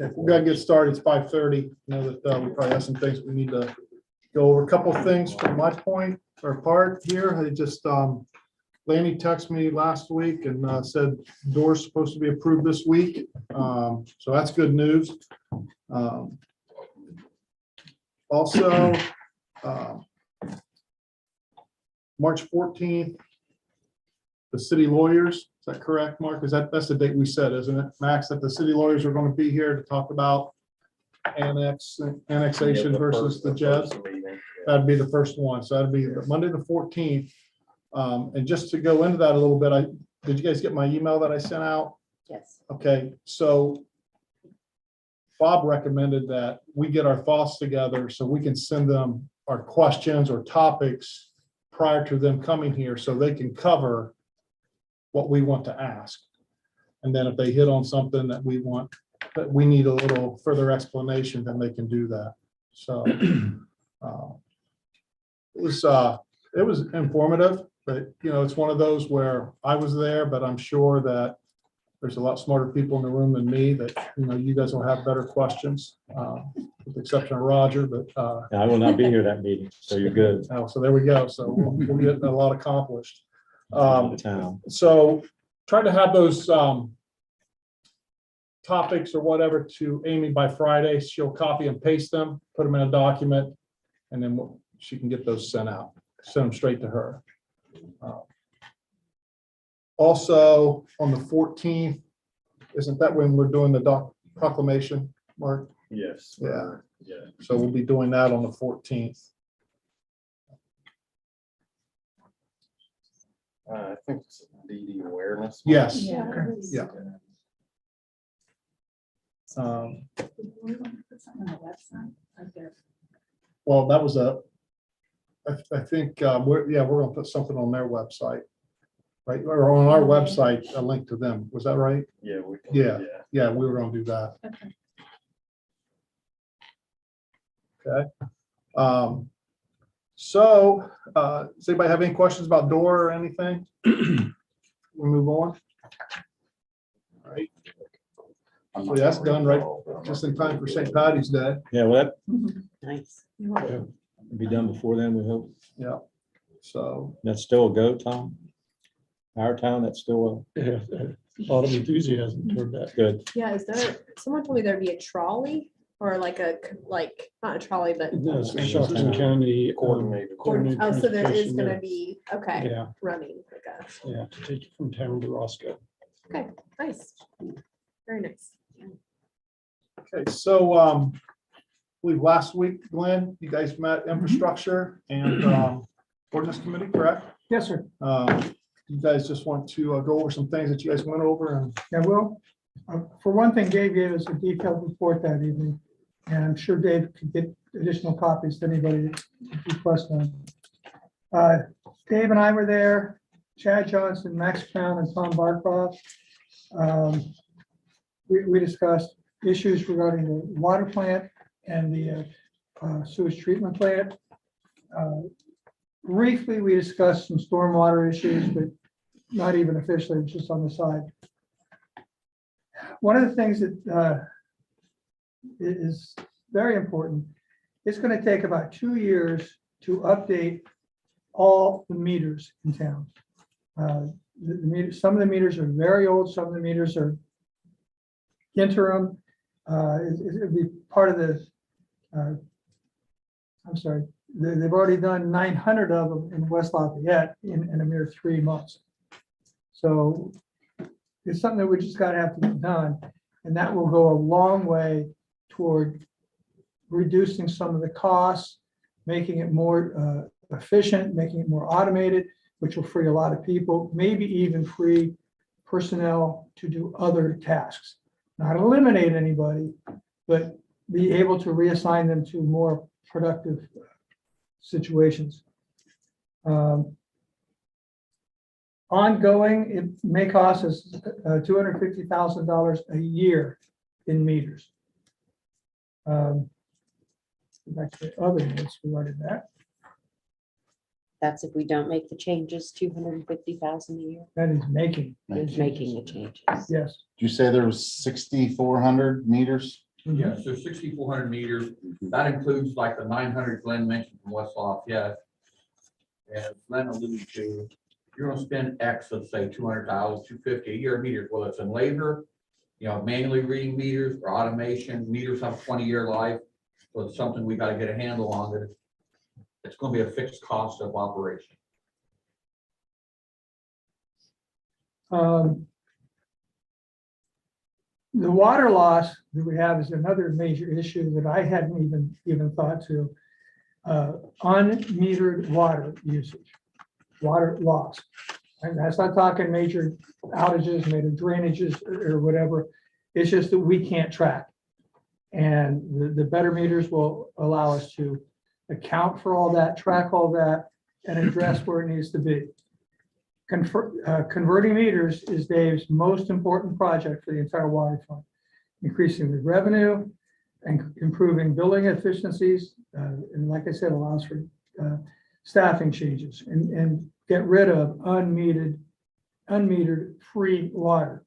Okay, we gotta get started. It's 5:30. I know that we probably have some things we need to go over. A couple of things from my point or part here. I just, Lanny texted me last week and said door's supposed to be approved this week. So that's good news. Also, March 14th, the city lawyers, is that correct, Mark? That's the date we said, isn't it, Max, that the city lawyers are going to be here to talk about annexation versus the JEDs? That'd be the first one. So that'd be Monday, the 14th. And just to go into that a little bit, did you guys get my email that I sent out? Yes. Okay, so Bob recommended that we get our thoughts together so we can send them our questions or topics prior to them coming here so they can cover what we want to ask. And then if they hit on something that we want, that we need a little further explanation, then they can do that. So it was informative, but it's one of those where I was there, but I'm sure that there's a lot smarter people in the room than me that, you guys will have better questions, with the exception of Roger, but I will not be here that meeting, so you're good. oh, so there we go. So we'll get a lot accomplished. Out of town. So try to have those topics or whatever to Amy by Friday. She'll copy and paste them, put them in a document, and then she can get those sent out, send them straight to her. Also, on the 14th, isn't that when we're doing the proclamation, Mark? Yes. Yeah. Yeah. So we'll be doing that on the 14th. I think it's DD awareness. Yes. Yeah. Yeah. We want to put something on the website right there. Well, that was I think we're going to put something on their website, right? Or on our website, a link to them. Was that right? Yeah. Yeah, we were going to do that. Okay. Okay. So, does anybody have any questions about door or anything? We move on. All right. So that's done right, just in time for St. Patty's Day. Yeah, well, Nice. that'll be done before then, we hope. Yeah. So, That's still a go, Tom? Our town, that's still Yeah, a lot of enthusiasm toward that. good. Yeah, is there, someone told me there'd be a trolley or like not a trolley, but, Yes, Coshocton County. Coordinated. Coordinated oh, so there is transportation gonna there. be, okay, Yeah, running, I guess. yeah, to take it from town to Roscoe. Okay, nice. Very nice. okay, so I believe last week, Glenn, you guys met infrastructure and ordinance committee, correct? Yes, sir. You guys just want to go over some things that you guys went over and Yeah, well, for one thing, Dave gave us a detailed report that evening, and I'm sure Dave could get additional copies to anybody that requests them. Dave and I were there, Chad Johnson, Max Brown, and Tom Barcroft. We discussed issues regarding the water plant and the sewage treatment plant. Briefly, we discussed some stormwater issues, but not even officially, just on the side. One of the things that is very important, it's going to take about 2 years to update all the meters in town. Some of the meters are very old, some of the meters are interim. It'll be part of the, I'm sorry, they've already done 900 of them in West Lafayette in a mere 3 months. So it's something that we just got to have to get done, and that will go a long way toward reducing some of the costs, making it more efficient, making it more automated, which will free a lot of people, maybe even free personnel to do other tasks. Not eliminate anybody, but be able to reassign them to more productive situations. Ongoing, it may cost us $250,000 a year in meters. Back to the other notes regarding that. That's if we don't make the changes, 250,000 a year. That is making, Is making the changes. yes. Did you say there was 6,400 meters? Yes, there's 6,400 meters. That includes like the 900 Glenn mentioned from West Lafayette. And Glenn alluded to, you're gonna spend X, let's say 200,000, 250 a year meters, whether it's in labor, manually reading meters or automation. Meters have a 20-year life. So it's something we gotta get a handle on, that it's gonna be a fixed cost of operation. The water loss that we have is another major issue that I hadn't even thought to. Unmetered water usage, water loss. And that's not talking major outages, major drainages or whatever. It's just that we can't track. And the better meters will allow us to account for all that, track all that, and address where it needs to be. Converting meters is Dave's most important project for the entire water fund. Increasing the revenue and improving billing efficiencies. And like I said, allows for staffing changes and get rid of unmetered free water.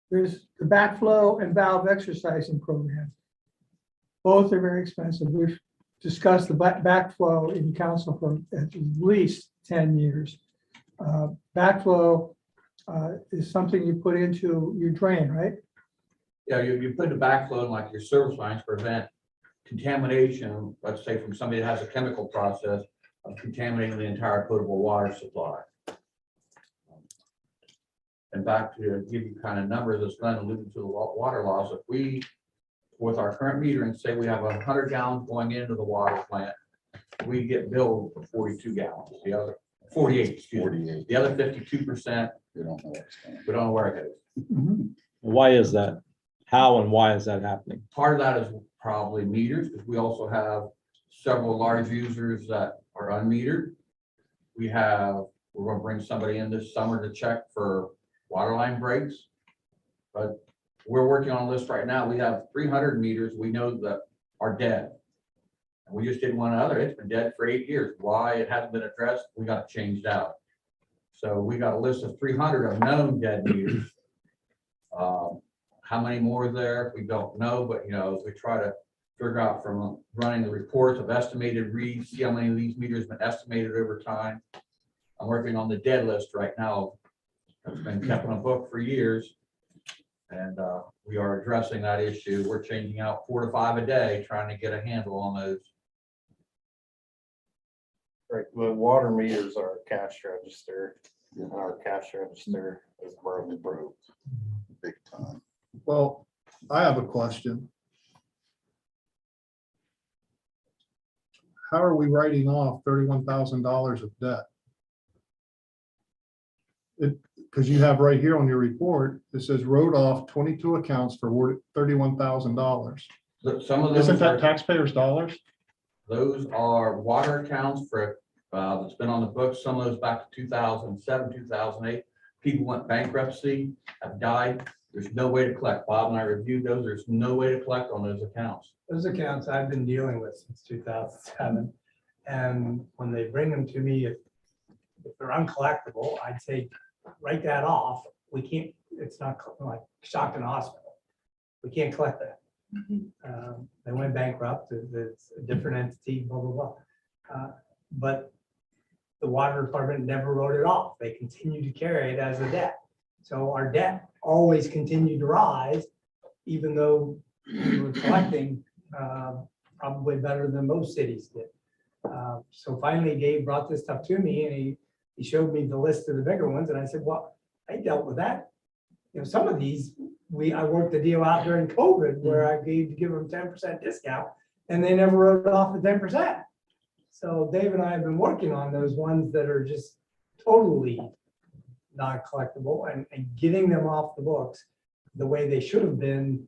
There's the backflow and valve exercising program. Both are very expensive. We've discussed the backflow in council for at least 10 years. Backflow is something you put into your drain, right? Yeah, you put the backflow in like your service lines to prevent contamination, let's say from somebody that has a chemical process of contaminating the entire potable water supply. And back to give you kind of numbers, as Glenn alluded to the water loss, if we, with our current metering, say we have 100 gallons going into the water plant, we get billed for 42 gallons, the other 48, excuse me. 48. The other 52%, We don't know what's going on. we don't know where it goes. Why is that? How and why is that happening? Part of that is probably meters, because we also have several large users that are unmetered. We're gonna bring somebody in this summer to check for water line breaks. But we're working on a list right now. We have 300 meters we know that are dead. And we just did one other. It's been dead for 8 years. Why it hasn't been addressed, we got it changed out. So we got a list of 300 of known dead meters. How many more is there? We don't know, but we try to figure out from running the reports of estimated reads, see how many of these meters have been estimated over time. I'm working on the dead list right now. It's been kept in a book for years. And we are addressing that issue. We're changing out 4 to 5 a day, trying to get a handle on those. Right, the water meters are a cash register, and our cash register is broke. Big time. Well, I have a question. How are we writing off $31,000 of debt? Because you have right here on your report, it says wrote off 22 accounts for $31,000. Some of those Isn't that are, taxpayers' dollars? those are water accounts for that's been on the books. Some of those back to 2007, 2008. People went bankruptcy, have died. There's no way to collect. Bob and I reviewed those. There's no way to collect on those accounts. Those accounts I've been dealing with since 2007. And when they bring them to me, if they're uncollectible, I'd say, write that off. We can't, it's not like Coshocton Hospital. We can't collect that. They went bankrupt. It's a different entity, blah, blah, blah. But the water department never wrote it off. They continue to carry it as a debt. So our debt always continued to rise, even though we were collecting probably better than most cities did. So finally, Dave brought this stuff to me, and he showed me the list of the bigger ones, and I said, well, I dealt with that. Some of these, I worked the deal out during COVID where I give them 10% discount, and they never wrote off the 10%. So Dave and I have been working on those ones that are just totally not collectible and getting them off the books the way they should have been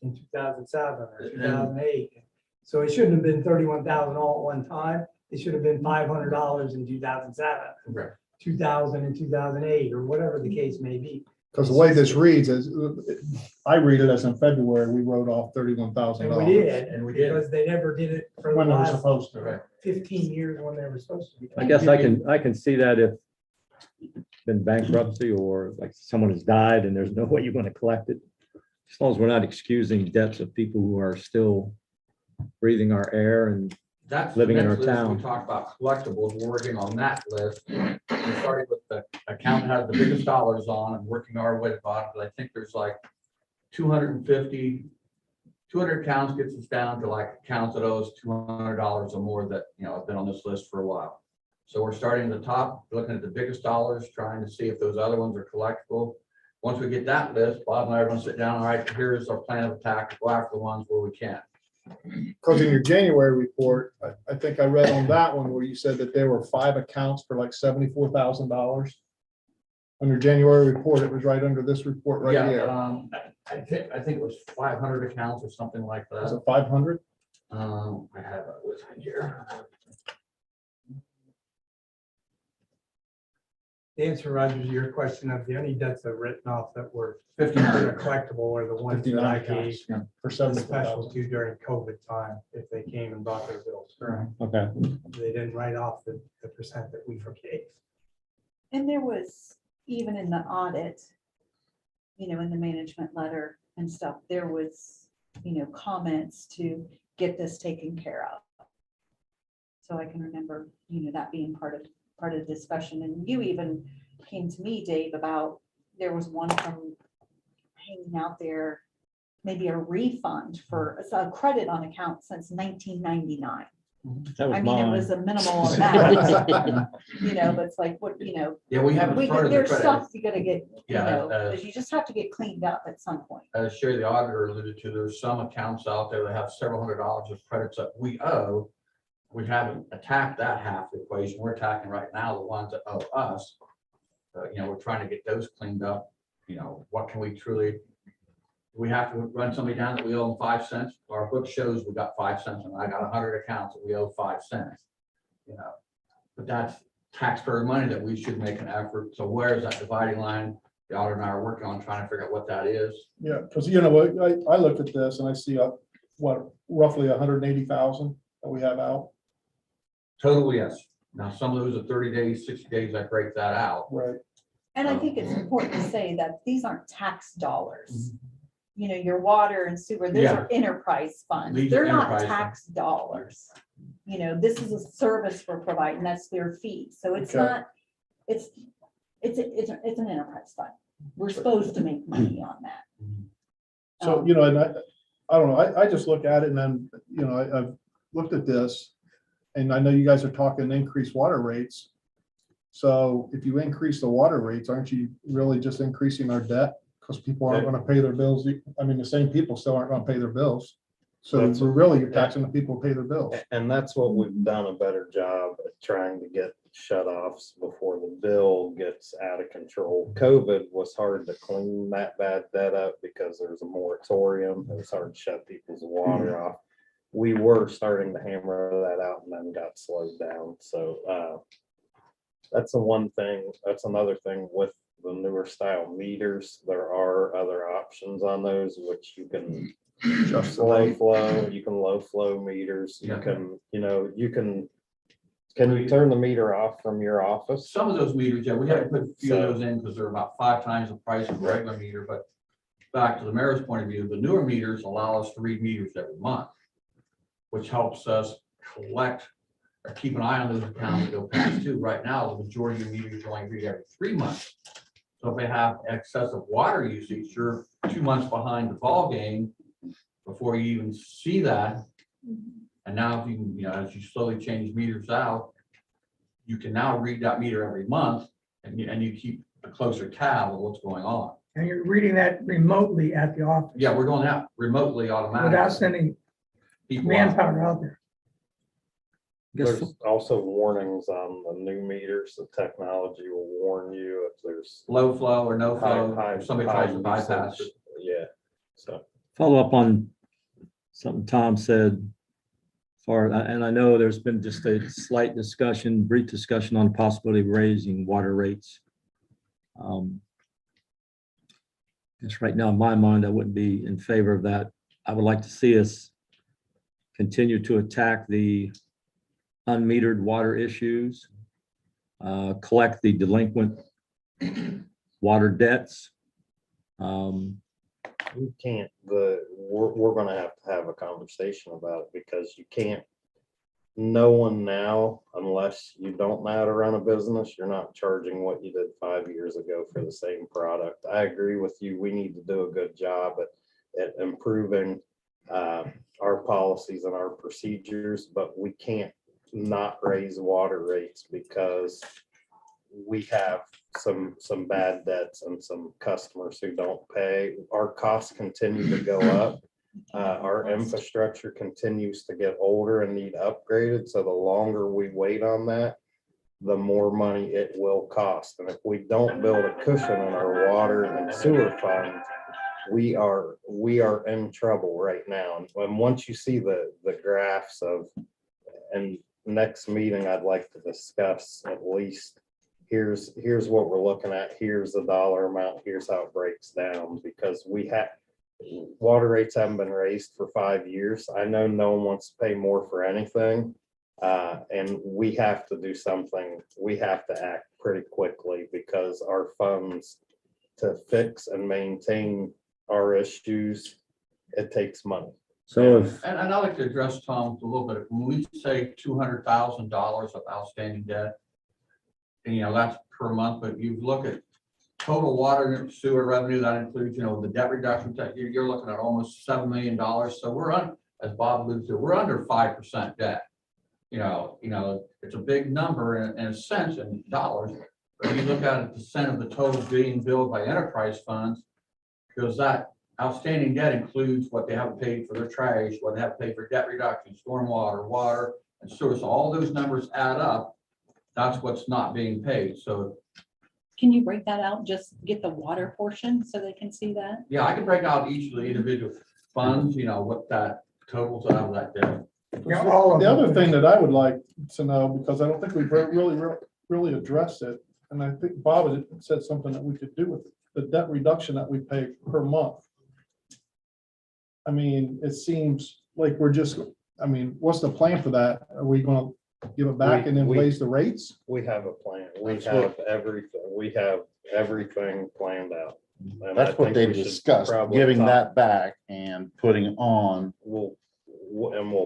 in 2007 or 2008. So it shouldn't have been 31,000 all at one time. It should have been $500 in 2007, Right. 2000 and 2008, or whatever the case may be. Because the way this reads is, I read it as in February, we wrote off $31,000. And we did, And we did. because they never did it for the When they were last supposed to. Right. 15 years when they were supposed to be. I guess I can see that if been bankruptcy or like someone has died and there's no way you're going to collect it. As long as we're not excusing debts of people who are still breathing our air and That's the living in next our list. town. We talked about collectibles, we're working on that list. We started with the account that has the biggest dollars on and working our way to bottom, but I think there's like 250, 200 accounts gets us down to like accounts that owes $200 or more that, have been on this list for a while. So we're starting at the top, looking at the biggest dollars, trying to see if those other ones are collectible. Once we get that list, Bob and I are going to sit down, all right, here's our plan of attack, go after the ones where we can. Because in your January report, I think I read on that one where you said that there were 5 accounts for like $74,000. On your January report, it was right under this report right Yeah, here. I think it was 500 accounts or something like Was that. it 500? I have it with me here. To answer Roger, your question of the only debts that are written off that were 59. collectible are the ones that 59 I accounts, gave yeah, for the special 74,000. to during COVID time, if they came and bought their bills. Okay. They didn't write off the percent that we forgave. And there was, even in the audit, in the management letter and stuff, there was, comments to get this taken care of. So I can remember, that being part of the discussion. And you even came to me, Dave, about, there was one from hanging out there, maybe a refund for a credit on account since 1999. That was I mean, it mine. was a minimal amount, but it's like, what, Yeah, we haven't started the there's credit. stuff you gotta get, Yeah, you just have to get cleaned up at some point. As Sherry, the auditor alluded to, there's some accounts out there that have several $100s of credits that we owe. We haven't attacked that half the equation. We're attacking right now the ones that owe us. We're trying to get those cleaned up. What can we truly, we have to run somebody down that we owe them 5 cents. Our book shows we got 5 cents and I got 100 accounts that we owe 5 cents. But that's taxpayer money that we should make an effort. So where is that dividing line? The auditor and I are working on trying to figure out what that is. Yeah, because I looked at this and I see roughly 180,000 that we have out. Total, yes. Now, some of those are 30 days, 60 days, I break that out. Right. And I think it's important to say that these aren't tax dollars. Your water and sewer, those Yeah. are enterprise funds. These are They're not enterprise tax dollars. This is a service we're providing, that's their fee. So it's Okay. not, it's an enterprise fund. We're supposed to make money on that. So, and I don't know, I just look at it and then, I've looked at this and I know you guys are talking increased water rates. So if you increase the water rates, aren't you really just increasing our debt? Because people aren't going to pay their bills. I mean, the same people still aren't going to pay their bills. So That's- you're taxing the people who pay their bills. And that's what we've done a better job at trying to get shut-offs before the bill gets out of control. COVID was hard to clean that bad debt up because there was a moratorium. It was hard to shut people's water off. We were starting to hammer that out and then got slowed down. So that's the one thing. That's another thing with the newer style meters. There are other options on those, which you can Just low flow, you can low flow meters, you Yeah. can, can you turn the meter off from your office? Some of those meters, yeah, we had to put a few of So- those in because they're about 5 times the price of a regular meter, but back to the mayor's point of view, the newer meters allow us to read meters every month, which helps us collect or keep an eye on those accounts that go past due. Right now, the majority of meters only read every 3 months. So if they have excessive water usage, you're 2 months behind the ball game before you even see that. And now, if you, as you slowly change meters out, you can now read that meter every month and you keep a closer tab of what's going on. And you're reading that remotely at the office. Yeah, we're going out remotely Without automatically. sending People out. manpower out there. Guess There's also warnings on the new meters. The technology will warn you if there's Low flow or no flow, high, if somebody tries to high bypass it. usage. Yeah, so. follow up on something Tom said. And I know there's been just a slight discussion, brief discussion on the possibility of raising water rates. Just right now, in my mind, I wouldn't be in favor of that. I would like to see us continue to attack the unmetered water issues, collect the delinquent water debts. We can't, we're gonna have a conversation about it because you can't, no one now, unless you don't know how to run a business, you're not charging what you did 5 years ago for the same product. I agree with you. We need to do a good job at improving our policies and our procedures, but we can't not raise water rates because we have some bad debts and some customers who don't pay. Our costs continue to go up. Our infrastructure continues to get older and need upgraded. So the longer we wait on that, the more money it will cost. And if we don't build a cushion in our water and sewer fund, we are in trouble right now. And once you see the graphs of, and next meeting, I'd like to discuss at least, here's what we're looking at, here's the dollar amount, here's how it breaks down, because water rates haven't been raised for 5 years. I know no one wants to pay more for anything. And we have to do something. We have to act pretty quickly because our funds to fix and maintain our issues, it takes money. So if, And I'd like to address Tom a little bit. When we say $200,000 of outstanding debt, and that's per month, but you look at total water and sewer revenue, that includes, the debt reduction, you're looking at almost $7 million. So we're on, as Bob alluded to, we're under 5% debt. It's a big number in a sense in dollars, but if you look at a percent of the total being billed by enterprise funds, because that outstanding debt includes what they haven't paid for their trash, what they have paid for debt reduction, stormwater, water, and sewer. So all those numbers add up. That's what's not being paid. So Can you break that out? Just get the water portion so they can see that? yeah, I can break out each of the individual funds, what that totals out of that debt. Yeah, all of The them. other thing that I would like to know, because I don't think we've really addressed it, and I think Bob had said something that we could do with the debt reduction that we pay per month. I mean, it seems like what's the plan for that? Are we gonna give it back and then raise the rates? We have a plan. We That's have everything. We have everything planned out. And I That's what think they we should discussed, probably giving talk- that back and putting on. We'll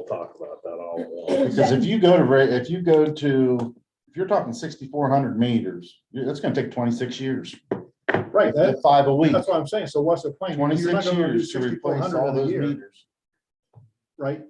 talk about that all. at once. Because if you're talking 6,400 meters, that's gonna take 26 years. Right, That's 5 a week, that's what I'm saying. So what's the plan? You're not 26 gonna do years to replace 6,400 all in a those year, meters. right?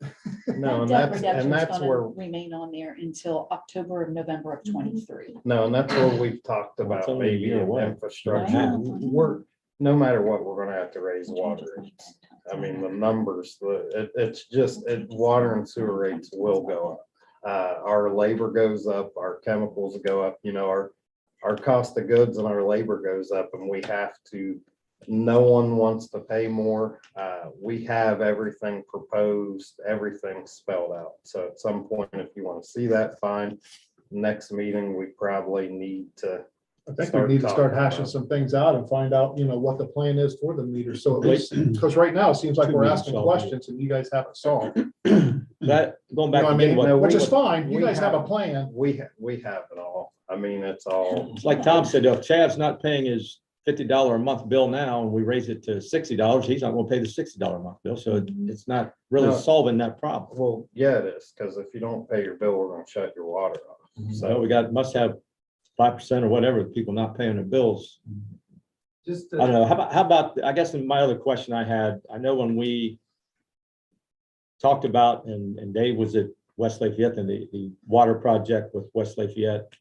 No, and That that's redemption's gonna where, remain on there until October or November of 23. no, and that's where we've talked Well, it's about only a maybe year away. infrastructure. Wow. No matter what, we're gonna have to raise water rates. I mean, the numbers, water and sewer rates will go up. Our labor goes up, our chemicals go up, our cost of goods and our labor goes up, and we have to, no one wants to pay more. We have everything proposed, everything spelled out. So at some point, if you want to see that, fine. Next meeting, we probably need to. I think we need to start hashing some things out and find out, what the plan is for the meter. So at least, because right now it seems like we're asking questions and you guys haven't solved. that, going back You know what I to mean? what, Which is fine. You we guys have a have- plan. We have it all. I mean, it's all. it's like Tom said, if Chad's not paying his $50 a month bill now, and we raise it to $60, he's not gonna pay the $60 a month bill, so it's not really No. solving that problem. Well, yeah, it is, because if you don't pay your bill, we're gonna shut your water off. So we must have 5% or whatever, of people not paying their bills. Just I don't know, how about, I guess my other question I had, I know when we talked about, and Dave was at West Lafayette and the water project with West Lafayette.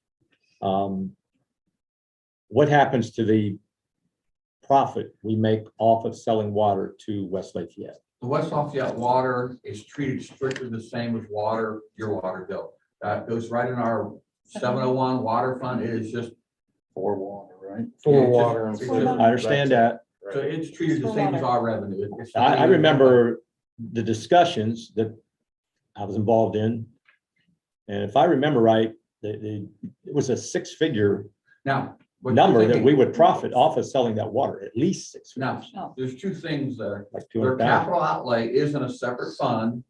What happens to the profit we make off of selling water to West Lafayette? The West Lafayette water is treated strictly the same as your water bill. That goes right in our 701 water fund. It is just, For water, right? For it's water and just- sewer. I understand that. so it's treated the same as our revenue. It's- I remember the discussions that I was involved in. And if I remember right, it was a 6-figure Now. what you're number that thinking- we would profit off of selling that water, at least 6 Now, figures, there's two things there. like Their 200,000. capital outlay is in a separate fund,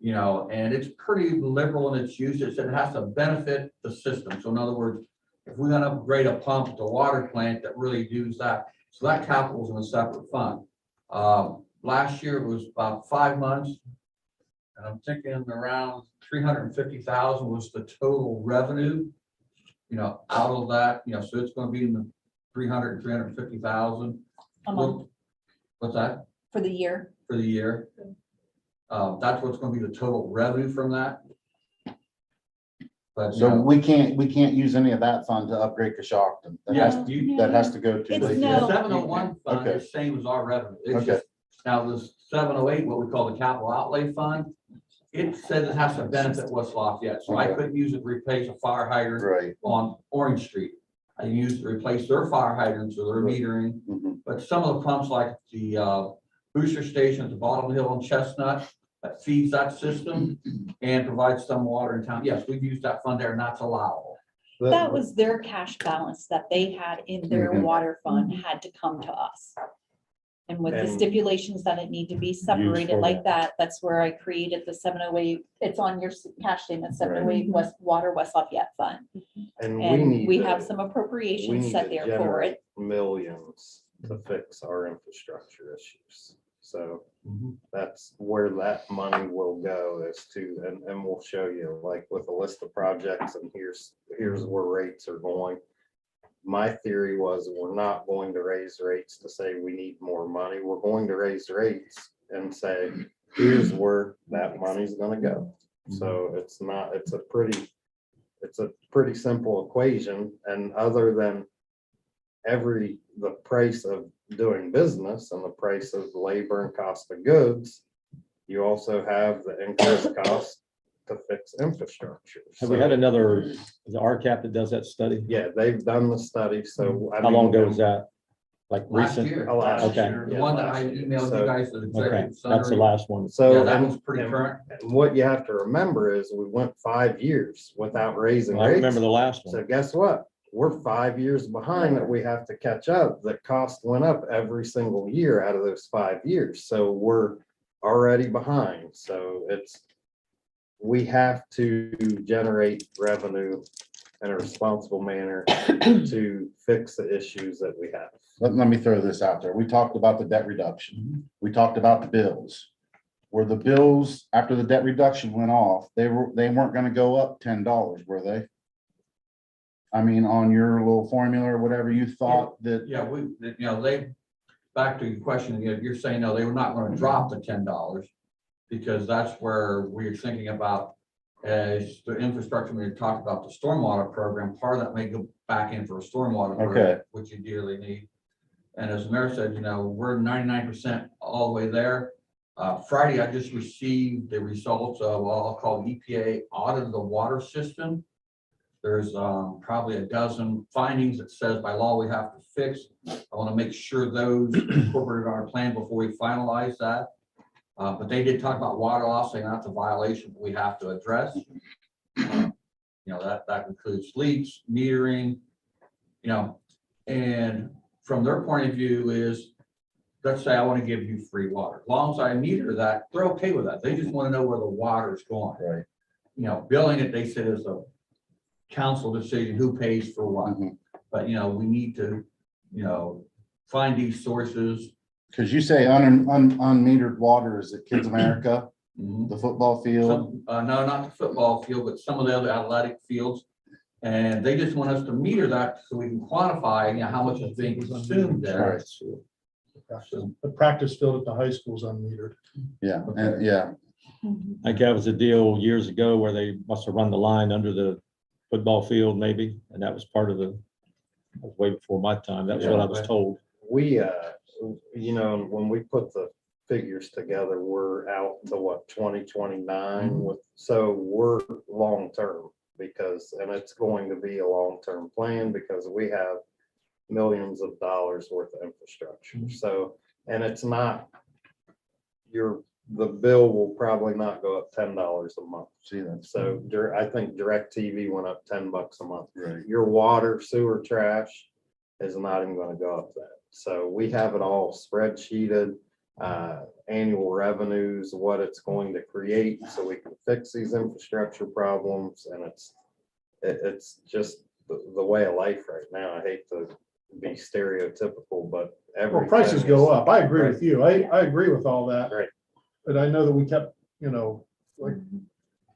and it's pretty liberal in its use. It said it has to benefit the system. So in other words, if we're gonna upgrade a pump at the water plant that really does that, so that capital's in a separate fund. Last year it was about 5 months. And I'm thinking around 350,000 was the total revenue, out of that, so it's gonna be in the 350,000. A month What's that for the year. for the year? That's what's gonna be the total revenue from that. But, So we can't use any of that fund to upgrade Coshocton. That has, yes, you, that has to go to. It's the- no- the 701 fund Okay. is same as our revenue. It's Okay. just, now this 708, what we call the capital outlay fund, it says it has to benefit West Lafayette, so I Okay. couldn't use it to replace a fire hydrant Right. on Orange Street. I use it to replace their fire hydrants or their metering, Mhm. but some of the pumps like the booster station at the bottom of the hill on Chestnut that feeds that system and provides some water in town. Yes, we've used that fund there and that's allowable. That was their cash balance that they had in their Mhm. water fund had to come to us. And with the And- stipulations that it need to be separated like that, that's where I created the 708. It's on your cash statement, 708 West Water West Lafayette Fund. And we And need. we to- have some we appropriations need set to there for generate it. millions to fix our infrastructure issues. So Mhm. that's where that money will go is to, and we'll show you like with a list of projects and here's where rates are going. My theory was we're not going to raise rates to say we need more money. We're going to raise rates and say, here's where that money's gonna go. So it's not, it's a pretty simple equation. And other than the price of doing business and the price of labor and cost of goods, you also have the increased cost to fix infrastructure. Have we had another, is it RCAP that does that study? Yeah, they've done the study, so. I How long mean, ago was that? Like Last recent? year. Oh, last Okay. year. The Yeah, one that last I year. emailed So- you guys, the Okay, executive that's the summary. last one. So. Yeah, that and- was pretty and current. What you have to remember is we went 5 years without raising I remember rates. the last So one. guess what? We're 5 years behind that we have to catch up. The cost went up every single year out of those 5 years. So we're already behind. So we have to generate revenue in a responsible manner to fix the issues that we have. Let me throw this out there. We talked about the debt reduction. We talked about the bills. Were the bills, after the debt reduction went off, they weren't gonna go up $10, were they? I mean, on your little formula or whatever, you thought that, Yeah, back to your question, you're saying, no, they were not gonna drop the $10 because that's where we're thinking about as the infrastructure, we talked about the stormwater program, part of that may go back in for a stormwater program, Okay. which you dearly need. And as the mayor said, we're 99% all the way there. Friday, I just received the results of what I'll call EPA audit of the water system. There's probably a dozen findings that says by law we have to fix. I want to make sure those incorporated in our plan before we finalize that. But they did talk about water loss, saying that's a violation we have to address. That includes leaks, metering, and from their point of view is, let's say I want to give you free water. As long as I meter that, they're okay with that. They just want to know where the water is going. right? Billing it, they said is a council decision, who pays for what. Mhm. But, we need to, find these sources. Cause you say unmetered water, is it Kids America, Mhm. the football field? No, not the football field, but some of the other athletic fields. And they just want us to meter that so we can quantify, how much is being consumed there. Right. The practice field at the high school is unmetered. Yeah, and yeah, I think that was a deal years ago where they must have run the line under the football field maybe, and that was part of that was way before my time. That was what I was told. We, when we put the figures together, we're out to 2029 with, so we're long-term and it's going to be a long-term plan because we have millions of dollars worth of infrastructure. So, and it's not, the bill will probably not go up $10 a month. see that. So I think DirecTV went up $10 a month. Right. Your water, sewer, trash is not even gonna go up that. So we have it all spreadsheeted, annual revenues, what it's going to create, so we can fix these infrastructure problems. And it's just the way of life right now. I hate to be stereotypical, but Well, prices go up. I agree Right. with you. I agree with all that. Right. But I know that we kept, like,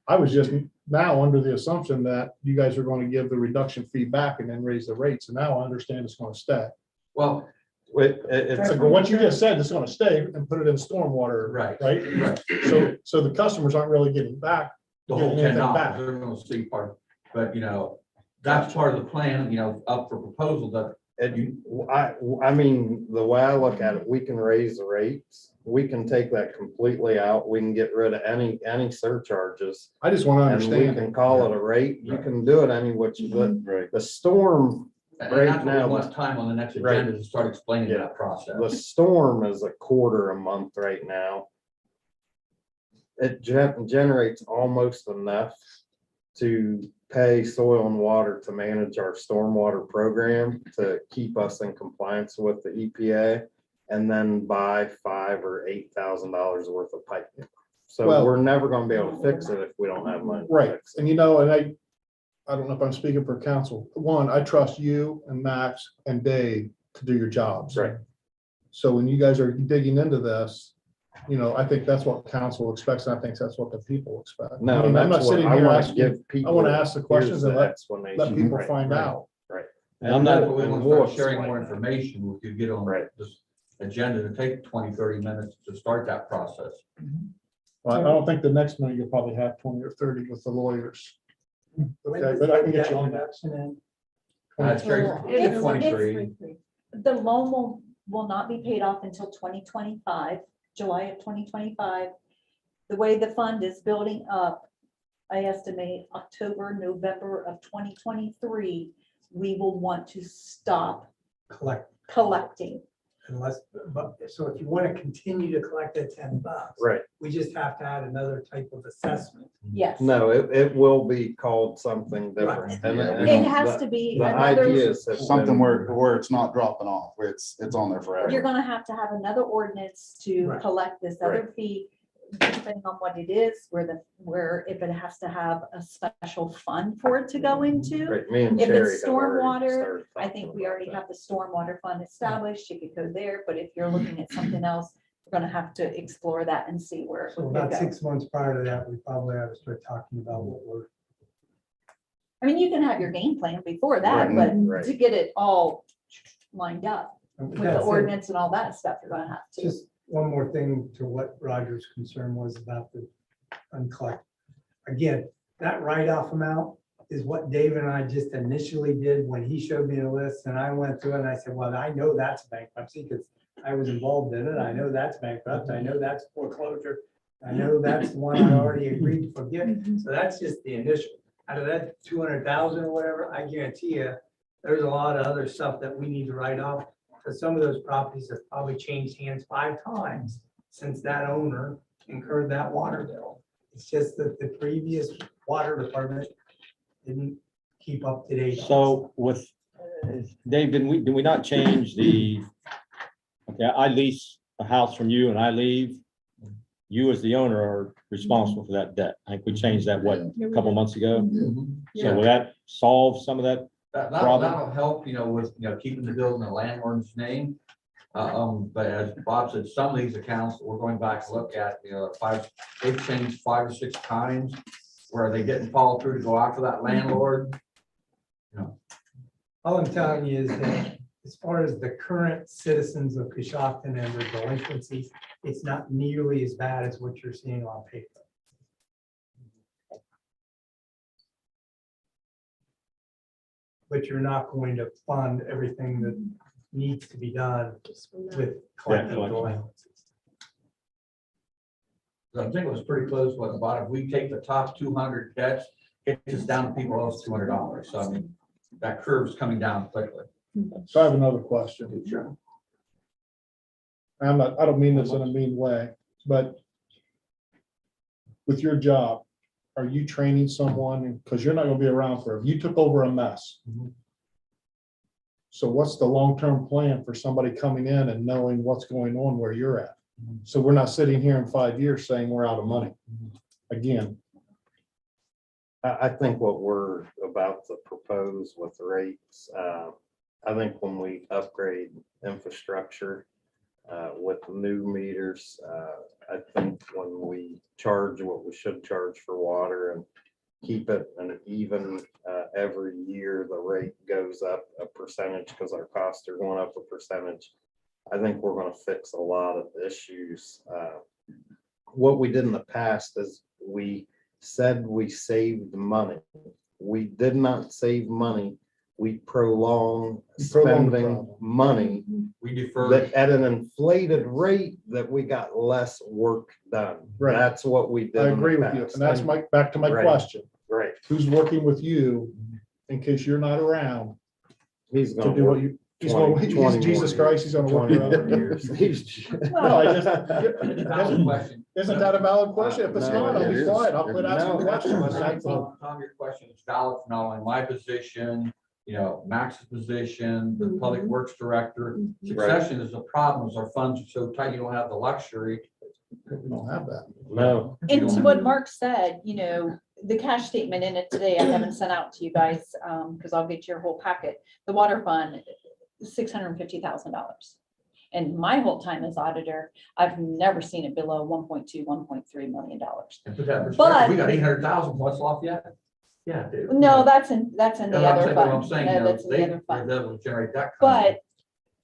I was just now under the assumption that you guys are going to give the reduction fee back and then raise the rates. And now I understand it's going to stay. Well, It's But what you just said, it's going to stay and put it in stormwater. right. Right? Right. So the customers aren't really getting back. The whole Getting anything $10, back. they're gonna see part, but that's part of the plan, up for proposal that I mean, the way I look at it, we can raise the rates. We can take that completely out. We can get rid of any surcharges. I just want to And we understand. can call it a rate. You Right. can do it any which, but Right. the storm, and Right that's what now, we want time on the next right. agenda to start explaining Yeah. that process. the storm is a quarter a month right now. It generates almost enough to pay soil and water to manage our stormwater program to keep us in compliance with the EPA, and then buy $5,000 or $8,000 worth of pipe. So Well- we're never gonna be able to fix it if we don't have money. to Right. fix it. And I don't know if I'm speaking for council. One, I trust you and Max and Dave to do your jobs. Right. So when you guys are digging into this, I think that's what council expects, and I think that's what the people expect. I No, mean, I'm not that's what sitting I here wanna asking, give people. I want to ask the questions here's and the let explanation. people Right, find right. out. And I'm not, That's what we want to We'll start sharing more explain. information, we could get on Right. this agenda to take 20-30 minutes to start that process. Well, I don't think the next minute you'll probably have 20 or 30 with the lawyers. Okay, but I can get you on that. It's very, It's- 23. The loan will not be paid off until 2025, July of 2025. The way the fund is building up, I estimate October, November of 2023, we will want to stop Collect collecting. unless, but, so if you want to continue to collect that $10, Right. we just have to add another type of assessment. Yes. No, it will be called something different. Right. And- Yeah, and It has the- to be The another, ideas have Something been- where it's not dropping off, where it's on there forever. you're gonna have to have another ordinance to Right. collect this other fee, depending on what it is, where if it has to have a special fund for it to go into. Right, me and If Sherry it's have already stormwater, started I talking think we about already that. have the stormwater fund established, you could go there, but if you're looking at something else, we're gonna have to explore that and see where it So would about go. 6 months prior to that, we probably have to start talking about what we're. I mean, you can have your game plan before that, Right, but right. to get it all lined up with the That's it. ordinance and all that stuff, you're gonna have to. Just one more thing to what Roger's concern was about the uncollected. Again, that write-off amount is what Dave and I just initially did when he showed me the list, and I went through it and I said, well, I know that's bankruptcy because I was involved in it. I know that's bankrupt. I know that's foreclosure. I know that's the one I already agreed to forgive. So that's just the initial. Out of that 200,000 or whatever, I guarantee you, there's a lot of other stuff that we need to write off. Because some of those properties have probably changed hands 5 times since that owner incurred that water bill. It's just that the previous water department didn't keep up to date. on so with, Dave, did we not change okay, I lease a house from you and I leave, you as the owner are responsible for that debt. I think we changed that, what, a couple months ago? So will that solve some of that? That'll help, with, keeping the building in the landlord's name. But as Bob said, some of these accounts, we're going back to look at, they've changed 5 or 6 times. Where they didn't follow through to go after that landlord. All I'm telling you is that as far as the current citizens of Coshocton and their delinquencies, it's not nearly as bad as what you're seeing on paper. But you're not going to fund everything that needs to be done with collecting collection. delinquencies. I think it was pretty close, but about if we take the top 200 debts, it gets us down to people else $200. So I mean, that curve's coming down quickly. So I have another question. Sure. I don't mean this in a mean way, but with your job, are you training someone? Because you're not gonna be around forever. You took over a mess. Mhm. So what's the long-term plan for somebody coming in and knowing what's going on where you're at? So we're not sitting here in 5 years saying we're out of money. Again, I think what we're about to propose with rates, I think when we upgrade infrastructure with new meters, I think when we charge what we should charge for water and keep it an even, every year, the rate goes up a percentage because our costs are going up a percentage. I think we're gonna fix a lot of issues. What we did in the past is we said we saved money. We did not save money. We prolonged prolonged the spending problem. money We defer. that at an inflated rate that we got less work done. Right. That's what we did. I in the agree with you. past. And that's back to my Right. question. Right. Who's working with you in case you're not around He's to gonna do what work you, he's 20 going, he's 20 Jesus more Christ, he's gonna work 20 for another more year. years. No, I just, Valid question. isn't that a valid question? If it's No, not, I'll it be is. quiet. I'll quit No, asking But questions. that's Tom, your question is valid for not only my position, Max's position, the public works director. Succession is a problem, is our funds are so tight, you don't have the luxury. We don't have that. No, And to what Mark said, the cash statement in it today, I haven't sent out to you guys, because I'll get your whole packet. The water fund, $650,000. And my whole time as auditor, I've never seen it below $1.2, $1.3 million. And put that in perspective, But- we got 800,000, what's off yet? Yeah. dude. No, that's in the That's what I'm other saying, but I'm fund. saying, No, that's in the other fund. That will generate that. kind of-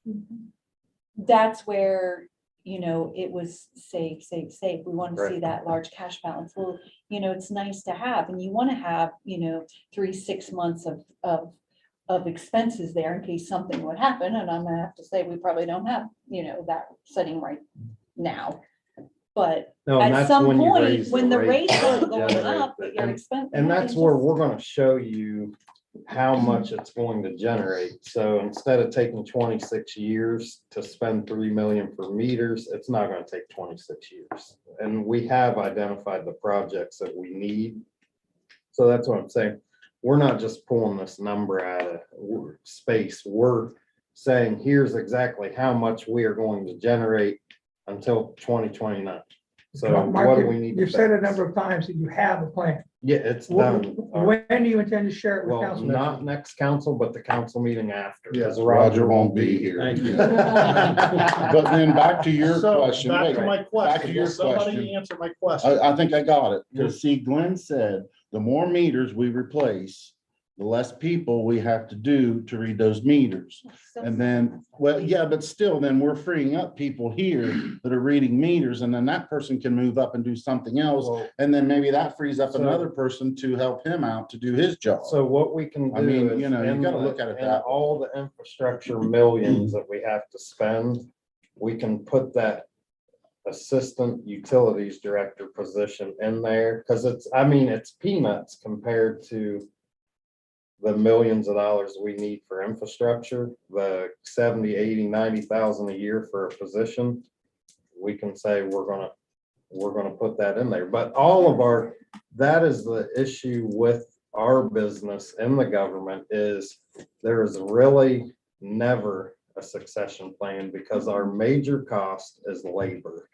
But that's where, it was save. We want to see Right. that large cash balance. Well, it's nice to have, and you want to have, 3-6 months of expenses there in case something would happen. And I'm gonna have to say, we probably don't have, that setting right now. But no, and at that's some when you point, raise when the rate rates to are going generate up, the- but your expense. And that's where we're gonna show you how much it's going to generate. So instead of taking 26 years to spend 3 million for meters, it's not gonna take 26 years. And we have identified the projects that we need. So that's what I'm saying. We're not just pulling this number out of space. We're saying, here's exactly how much we are going to generate until 2029. So Mark, what do we need? to you've said a fix? number of times that you have a plan. Yeah, it's When done. when do you intend to share it with Well, council? not next council, but the council meeting after. because Yeah. Roger won't be here. Thank you. But then back to your So, question, back wait, to my back to question. your Will somebody question. answer my question? I think I got it. Because see, Glenn said, the more meters we replace, the less people we have to do to read those meters. And then, well, yeah, but still, then we're freeing up people here that are reading meters, and then that person can move up and do something else. Well, And then maybe that frees up So- another person to help him out to do his job. So what we can do. I mean, is you know, you in gotta the- look at it in that way. all the infrastructure millions that we have to spend, we can put that assistant utilities director position in there, because it's peanuts compared to the millions of dollars we need for infrastructure, the 70, 80, 90,000 a year for a position. We can say we're gonna put that in there, but that is the issue with our business in the government is there is really never a succession plan because our major cost is labor.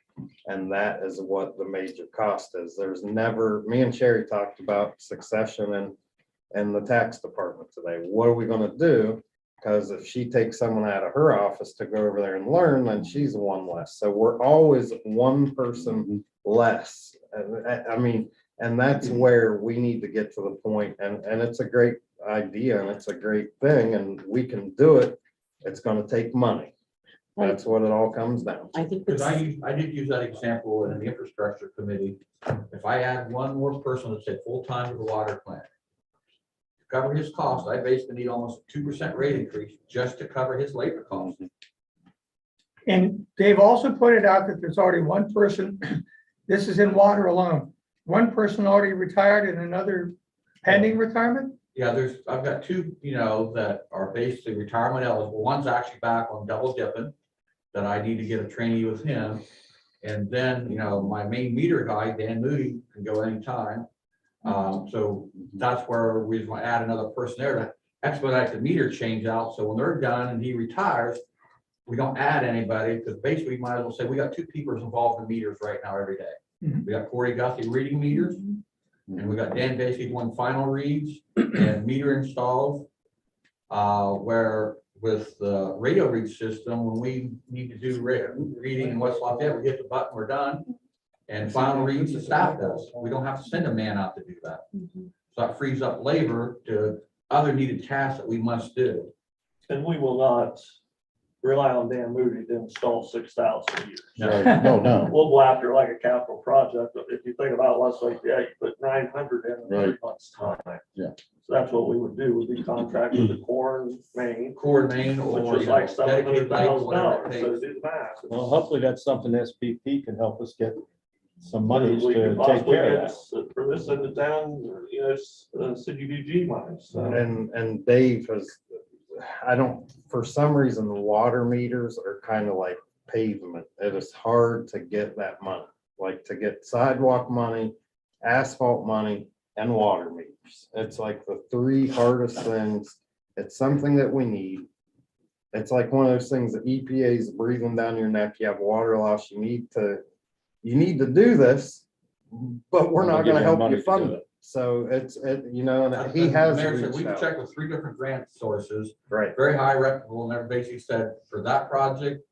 And that is what the major cost is. There's never, me and Sherry talked about succession and the tax department today. What are we gonna do? Because if she takes someone out of her office to go over there and learn, then she's one less. So we're always one person less. And that's where we need to get to the point. And it's a great idea and it's a great thing and we can do it. It's gonna take money. That's what it all comes down to. I think Because it's, I did use that example in the infrastructure committee. If I add one more person that said full-time to the water plant, to cover his cost, I basically need almost 2% rate increase just to cover his labor cost. And they've also pointed out that there's already one person, this is in water alone, one person already retired and another pending retirement? Yeah, I've got two, that are basically retirement eligible. One's actually back on double dipping, that I need to get a trainee with him. And then, my main meter guy, Dan Moody, can go anytime. So that's where we just want to add another person there to expedite the meter change out. So when they're done and he retires, we don't add anybody because basically we might as well say we got two people involved in meters right now every day. Mhm. We got Corey Guthrie reading meters And we got Dan basically doing final reads and meter installs. Where with the radio read system, when we need to do reading in West Lafayette, we hit the button, we're done. And final reads the staff does. We don't have to send a man out to do that. So that frees up labor to other needed tasks that we must do. And we will not rely on Dan Moody to install 6,000 a year. No. We'll go after like a capital project, but if you think about West Lake, yeah, you put 900 in 3 months' time. Yeah. So that's what we would do, would be contract with the Corn Main, Core main or, which is you know, like dedicated labor, whatever $700,000, it so takes. do the math. Well, hopefully that's something SPP can help us get some monies We could to take possibly care of get that. For this end of town, you know, CDBG money, so. And Dave has, I don't, for some reason, the water meters are kind of like pavement. It is hard to get that money, like to get sidewalk money, asphalt money, and water meters. It's like the 3 hardest things. It's something that we need. It's like one of those things that EPA is breathing down your neck. You have water loss. You need to do this, but we're not going to help you fund it. So you know, and he has. Mayor said, we've reached out. checked with 3 different grant sources, Right. very high reputable, and everybody basically said, for that project,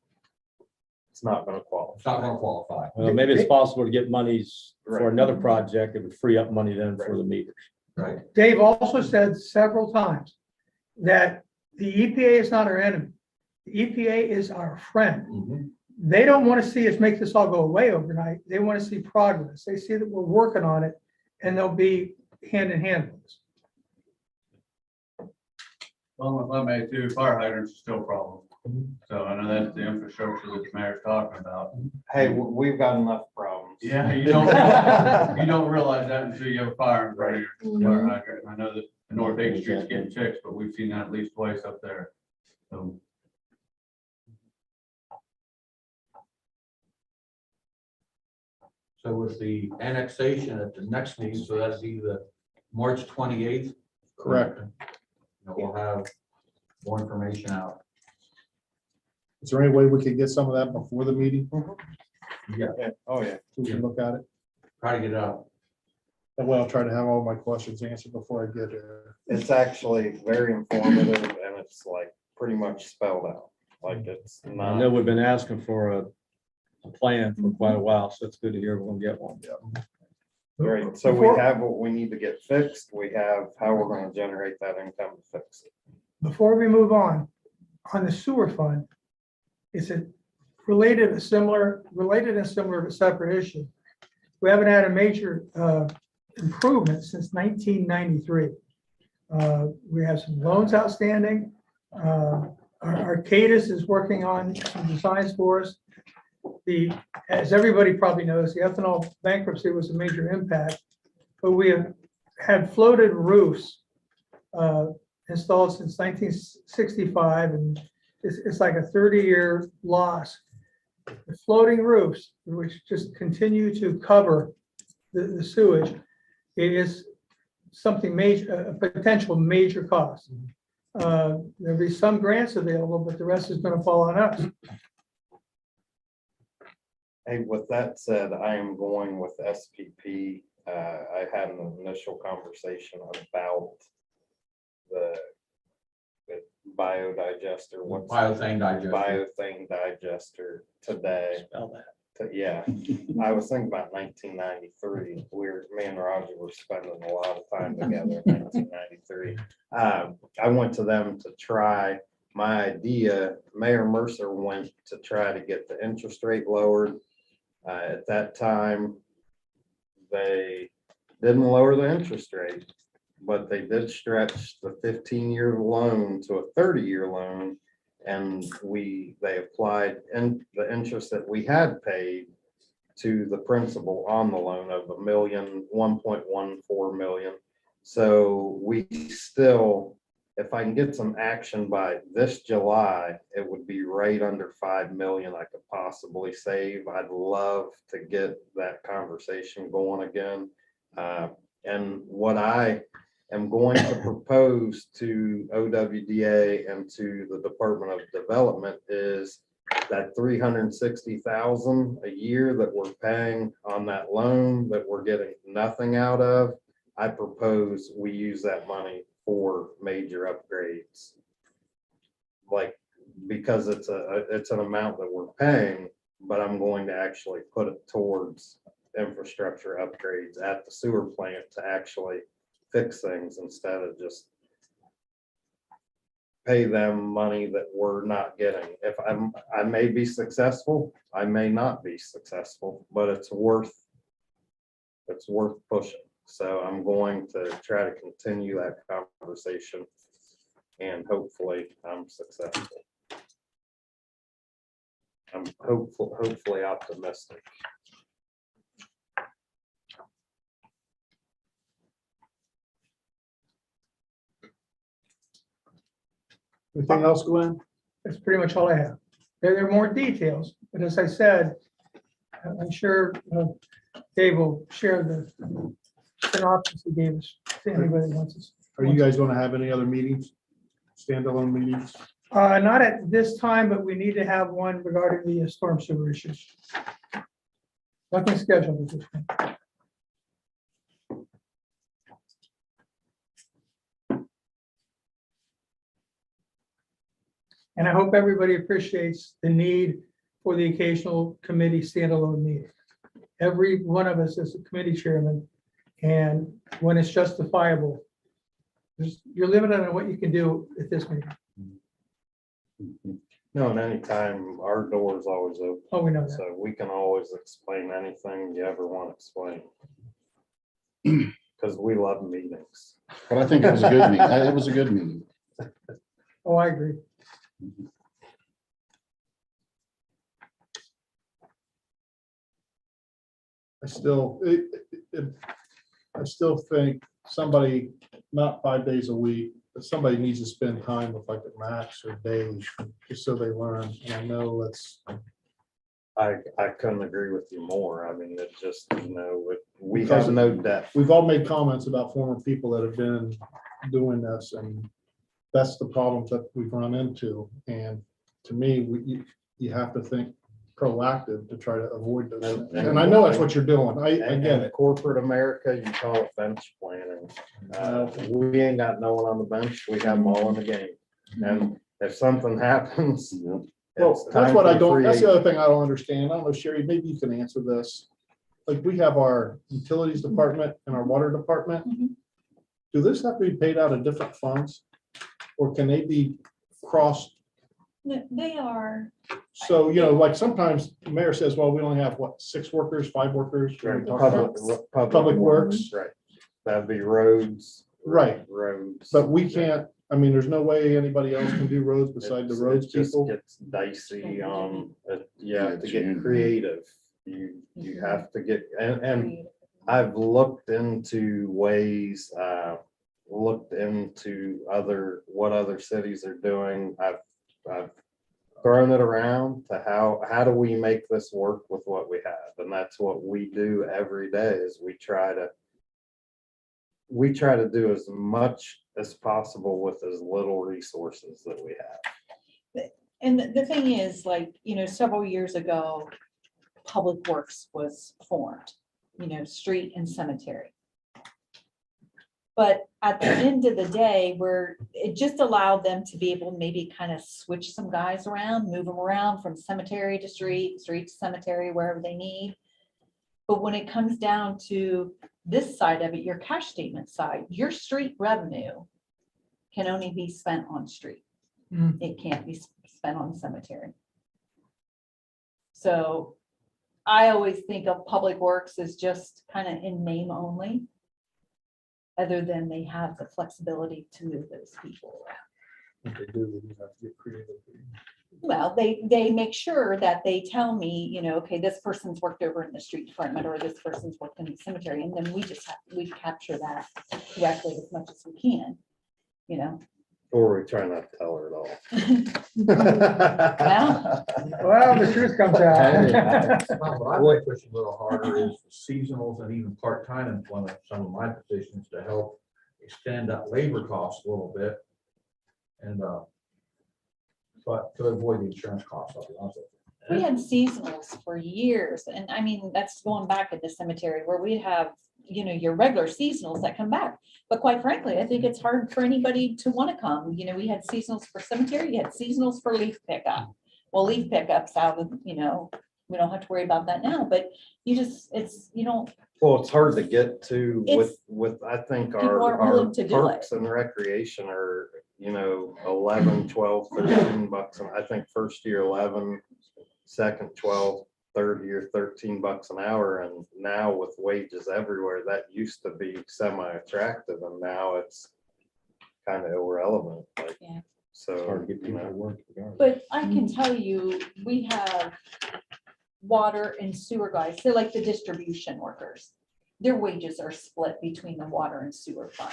It's not going to qualify. it's not gonna qualify. Well, maybe it's possible to get monies for Right. another project. It would free up money then for the meters. Right. Dave also said several times that the EPA is not our enemy. The EPA is our friend. Mhm. They don't want to see us make this all go away overnight. They want to see progress. They see that we're working on it, and they'll be hand in hand with us. Well, if I may too, fire hydrants are still a problem. So I know that's the infrastructure that the mayor's talking about. Hey, we've got enough problems. Yeah, you don't realize that until you have a fire in front of your fire hydrant. And I know that the North 8th Street's getting fixed, but we've seen that at least twice up there. So. So with the annexation at the next meeting, so that'd be the March 28th. Correct. We'll have more information out. Is there any way we could get some of that before the meeting? Yeah, Oh, yeah. So we can look at it. try to get it out. That way I'll try to have all my questions answered before I get there. It's actually very informative and it's like pretty much spelled out. Like it's I not. know we've been asking for a plan for quite a while, so it's good to hear we're gonna get one. Right, so we have what we need to get fixed. We have how we're gonna generate that income to fix it. Before we move on the sewer fund, it's a related and similar but separate issue. We haven't had a major improvement since 1993. We have some loans outstanding. Arcadis is working on some designs for us. As everybody probably knows, the ethanol bankruptcy was a major impact, but we have had floated roofs installed since 1965, and it's like a 30-year loss. The floating roofs, which just continue to cover the sewage, it is something major, a potential major cost. There'll be some grants available, but the rest is going to fall on us. Hey, with that said, I am going with SPP. I had an initial conversation about the biodigester. What's Biothane digester. Biothane digester today. Spell that. Yeah, I was thinking about 1993. Me and Roger were spending a lot of time together in 1993. I went to them to try my idea. Mayor Mercer went to try to get the interest rate lowered. At that time, they didn't lower the interest rate, but they did stretch the 15-year loan to a 30-year loan. And they applied the interest that we had paid to the principal on the loan of $1.14 million. So we still, if I can get some action by this July, it would be right under 5 million I could possibly save. I'd love to get that conversation going again. And what I am going to propose to OWDA and to the Department of Development is that $360,000 a year that we're paying on that loan that we're getting nothing out of. I propose we use that money for major upgrades. Like, because it's an amount that we're paying, but I'm going to actually put it towards infrastructure upgrades at the sewer plant to actually fix things instead of just pay them money that we're not getting. I may be successful, I may not be successful, but it's worth pushing. So I'm going to try to continue that conversation and hopefully I'm successful. I'm hopefully optimistic. Anything else, Glenn? That's pretty much all I have. There are more details, but as I said, I'm sure Dave will share the synopsis he gave us to anybody who wants us. Are you guys gonna have any other meetings? Standalone meetings? Not at this time, but we need to have one regarding the storm sewer issues. Nothing scheduled at this point. And I hope everybody appreciates the need for the occasional committee standalone meeting. Every one of us is a committee chairman, and when it's justifiable, you're limited on what you can do at this meeting. No, and anytime, our door is always open. Oh, we know that. So we can always explain anything you ever want to explain. Because we love meetings. But I think it was a good meeting. It was a good meeting. Oh, I agree. I still think somebody, not 5 days a week, but somebody needs to spend time with like a Max or Dave, just so they learn. And I know that's, I couldn't agree with you more. I mean, it just, we Because have no depth. we've all made comments about former people that have been doing this, and that's the problems that we've run into. And to me, you have to think proactive to try to avoid those. And I know that's what you're doing. I And get in it. corporate America, you call it bench planning. We ain't got no one on the bench. We have them all in the game. And if something happens. Well, it's that's time what for I the don't, free that's the agent. other thing I don't understand. I don't know, Sherry, maybe you can answer this. Like, we have our utilities department and our water department. Do this have to be paid out of different funds? Or can they be crossed? No, they are. So, like sometimes the mayor says, well, we only have what, 6 workers, 5 workers? When we talk about- Public Works. Right. That'd be roads. Right. Roads. But we can't, I mean, there's no way anybody else can do roads beside the roads It just people. gets dicey, you have to June. get creative. You have to get, and I've looked into ways, looked into what other cities are doing. I've thrown it around to how do we make this work with what we have? And that's what we do every day is we try to do as much as possible with as little resources that we have. And the thing is, like, several years ago, Public Works was formed, street and cemetery. But at the end of the day, it just allowed them to be able to maybe kind of switch some guys around, move them around from cemetery to street, street to cemetery, wherever they need. But when it comes down to this side of it, your cash statement side, your street revenue can only be spent on street. It can't be spent on cemetery. So I always think of Public Works as just kind of in name only, other than they have the flexibility to move those people around. If they do, they do have to get creative. Well, they make sure that they tell me, okay, this person's worked over in the street department or this person's worked in the cemetery. And then we capture that correctly as much as we can, Or we try not to tell her at all. Well, the truth comes out. What I would push a little harder is seasonals and even part-time employment, some of my positions to help extend that labor cost a little bit. And, but to avoid the insurance costs, I'll be honest with you. We had seasonals for years. And I mean, that's going back at the cemetery where we'd have your regular seasonals that come back. But quite frankly, I think it's hard for anybody to want to come. We had seasonals for cemetery, you had seasonals for leaf pickup. Well, leaf pickup's out of, we don't have to worry about that now, but Well, it's hard to get to It's- with, I think People our aren't willing to do parks and recreation are, 11, 12, 13 bucks. And I think first year 11, second 12, third year 13 bucks an hour. And now with wages everywhere, that used to be semi-attractive and now it's kind of irrelevant. Like, Yeah. It's hard so, to get people to work. regardless. But I can tell you, we have water and sewer guys, so like the distribution workers, their wages are split between the water and sewer fund.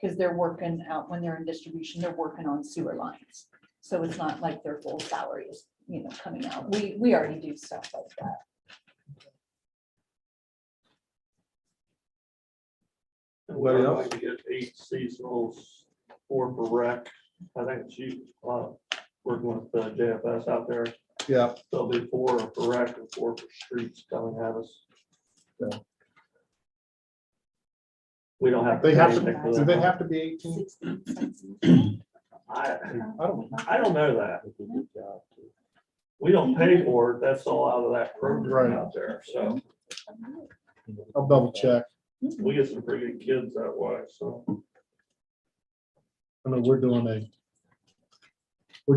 Because they're working out, when they're in distribution, they're working on sewer lines. So it's not like their full salary is, coming out. We already do stuff like that. And we're Anybody going to get 8 seasonals, 4 for rec. I think she, working with the JFS out there, Yeah, there'll be 4 for rec and 4 for streets coming at us. Yeah. We don't have. they have to, pay anything for do them. they have to be 18? 16 cents. I I don't don't know that. We don't pay for it. That's all out of that program Right. out there. So I'll double check. we get some pretty good kids that way. So I know we're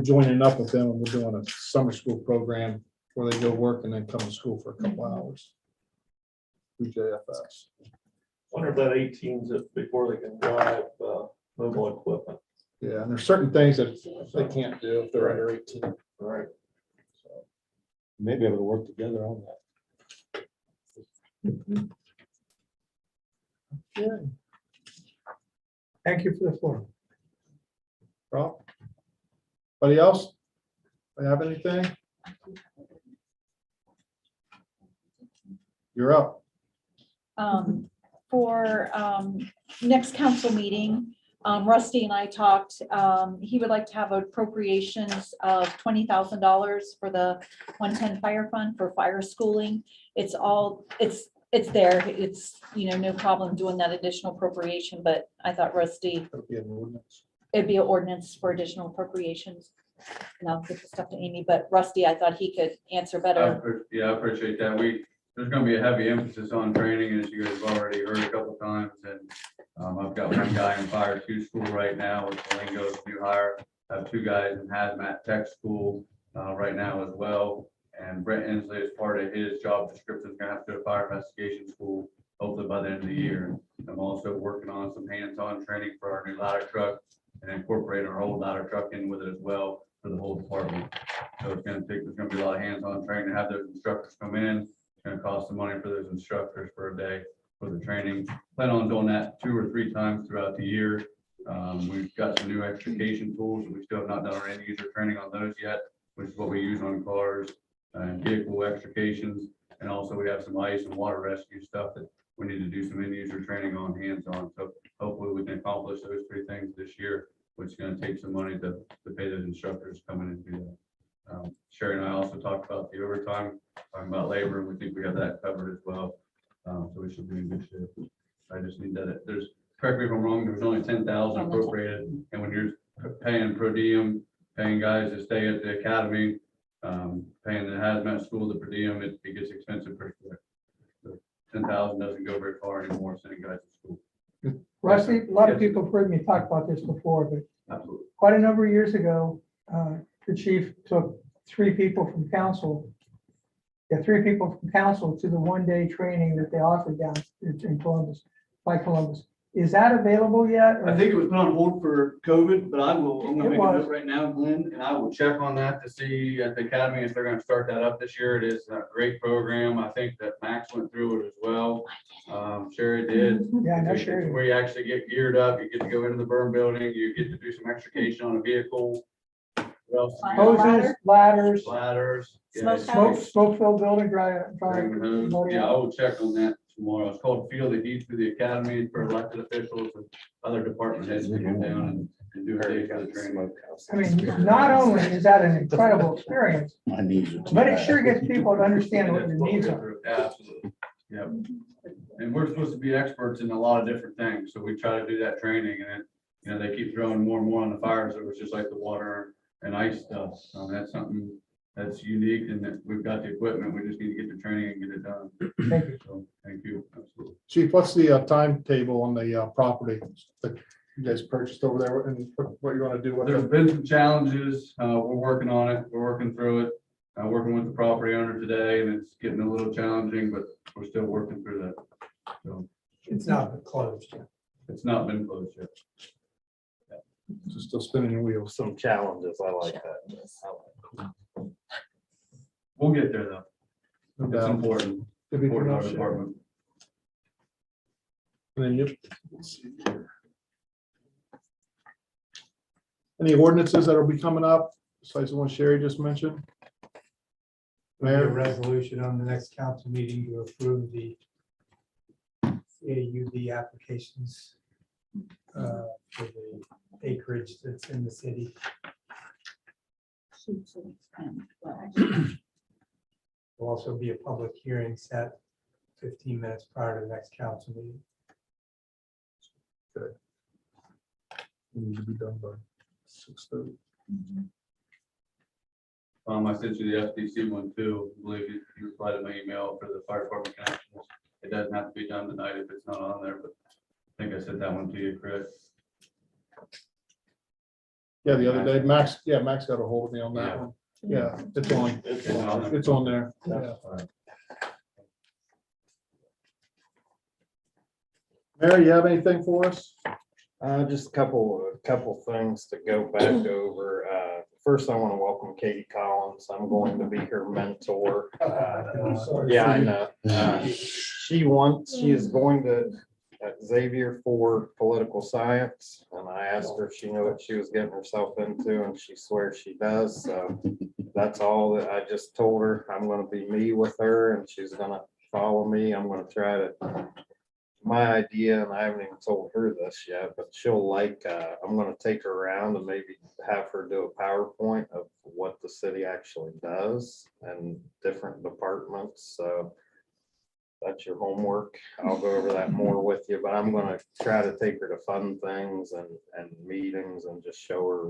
joining up with them and we're doing a summer school program where they go work and then come to school for a couple hours. Through JFS. wonder if that 18's it before they can drive mobile equipment. Yeah, and there's certain things that they can't do if they're under 18. Right. Maybe able to work together on that. Yeah. Thank you for the floor. Rob? Anybody else? They have anything? You're up. For next council meeting, Rusty and I talked, he would like to have appropriations of $20,000 for the 110 fire fund for fire schooling. It's there. It's, no problem doing that additional appropriation, but I thought Rusty, That'll be an ordinance. it'd be an ordinance for additional appropriations. And I'll get the stuff to Amy, but Rusty, I thought he could answer better. Yeah, I appreciate that. There's gonna be a heavy emphasis on training, as you guys have already heard a couple times, and I've got one guy in fire 2 school right now with Malingo's new hire. I have 2 guys in hazmat tech school right now as well. And Brent Inslee, as part of his job description, is gonna have to go to fire investigation school, hopefully by the end of the year. I'm also working on some hands-on training for our new ladder truck and incorporating our old ladder truck in with it as well for the whole department. So there's gonna be a lot of hands-on training to have those instructors come in. Gonna cost some money for those instructors for a day for the training. Plan on doing that 2 or 3 times throughout the year. We've got some new extrication tools. We still have not done our end user training on those yet, which is what we use on cars and vehicle extrications. And also we have some ice and water rescue stuff that we need to do some end user training on, hands-on. So hopefully we can accomplish those 3 things this year, which is gonna take some money to pay those instructors coming in and do that. Sherry and I also talked about the overtime, talking about labor, and we think we have that covered as well. So we should be in good shape. I just need that, correct me if I'm wrong, there's only 10,000 appropriated, and when you're paying per diem, paying guys to stay at the academy, paying the hazmat school, the per diem, it gets expensive pretty quick. So 10,000 doesn't go very far anymore, sending guys to school. Rusty, a lot of people have heard me talk about this before, but Absolutely. quite a number of years ago, the chief took 3 people from council. Yeah, 3 people from council to the 1-day training that they offered down in Columbus, by Columbus. Is that available yet? or- I think it was put on hold for COVID, but I'm gonna It make a was. note right now, Glenn, and I will check on that to see at the academy if they're gonna start that up this year. It is a great program. I think that Max went through it as well. Sherry did. Yeah, I know It's Sherry. where you actually get geared up, you get to go into the burn building, you get to do some extrication on a vehicle. What else? Hoses, ladders, Ladders. Smoke smoke-filled building, dry. Yeah, I will check on that tomorrow. It's called Feel the Heat through the Academy for elected officials and other department heads to come down and do a day for the training. I mean, not only is that an incredible experience, My knees are too but it bad. sure gets people to understand what their needs are. Absolutely. Yep. And we're supposed to be experts in a lot of different things, so we try to do that training, and then, you know, they keep throwing more and more on the fires, so it's just like the water and ice stuff. That's something that's unique, and that we've got the equipment, we just need to get the training and get it done. Thank you. So, thank you. Absolutely. Chief, what's the timetable on the property that you guys purchased over there and what you're gonna do with There's it? been some challenges, we're working on it, we're working through it, working with the property owner today, and it's getting a little challenging, but we're still working through that. So It's not closed yet. it's not been closed yet. So still spinning your wheels. Some challenges, I like that. We'll get there though. No It's doubt. important, Anything important to our else, Sharon? department. And then you. let's see here. Any ordinances that will be coming up, besides the one Sherry just mentioned? There'll be a Mayor, resolution on the next council meeting to approve the AUD applications for the acreage that's in the city. There'll also be a public hearing set 15 minutes prior to the next council meeting. we need to be done by 6:30. I sent you the FTC one too. I believe you replied to my email for the fire department connections. It doesn't have to be done tonight if it's not on there, but I think I sent that one to you, Chris. Yeah, the other day, Max got a hold of me on that Yeah. one. Yeah, it's on there. Yeah. Mary, you have anything for us? Just a couple things to go back over. First, I want to welcome Katie Collins. I'm going to be her mentor. Yeah, I know. She is going to at Xavier for political science, and I asked her if she knew what she was getting herself into, and she swears she does. So that's all that I just told her. I'm going to be me with her, and she's going to follow me. I'm going to try to. My idea, and I haven't even told her this yet, but she'll I'm gonna take her around and maybe have her do a PowerPoint of what the city actually does and different departments, so that's your homework. I'll go over that more with you, but I'm gonna try to take her to fun things and meetings and just show her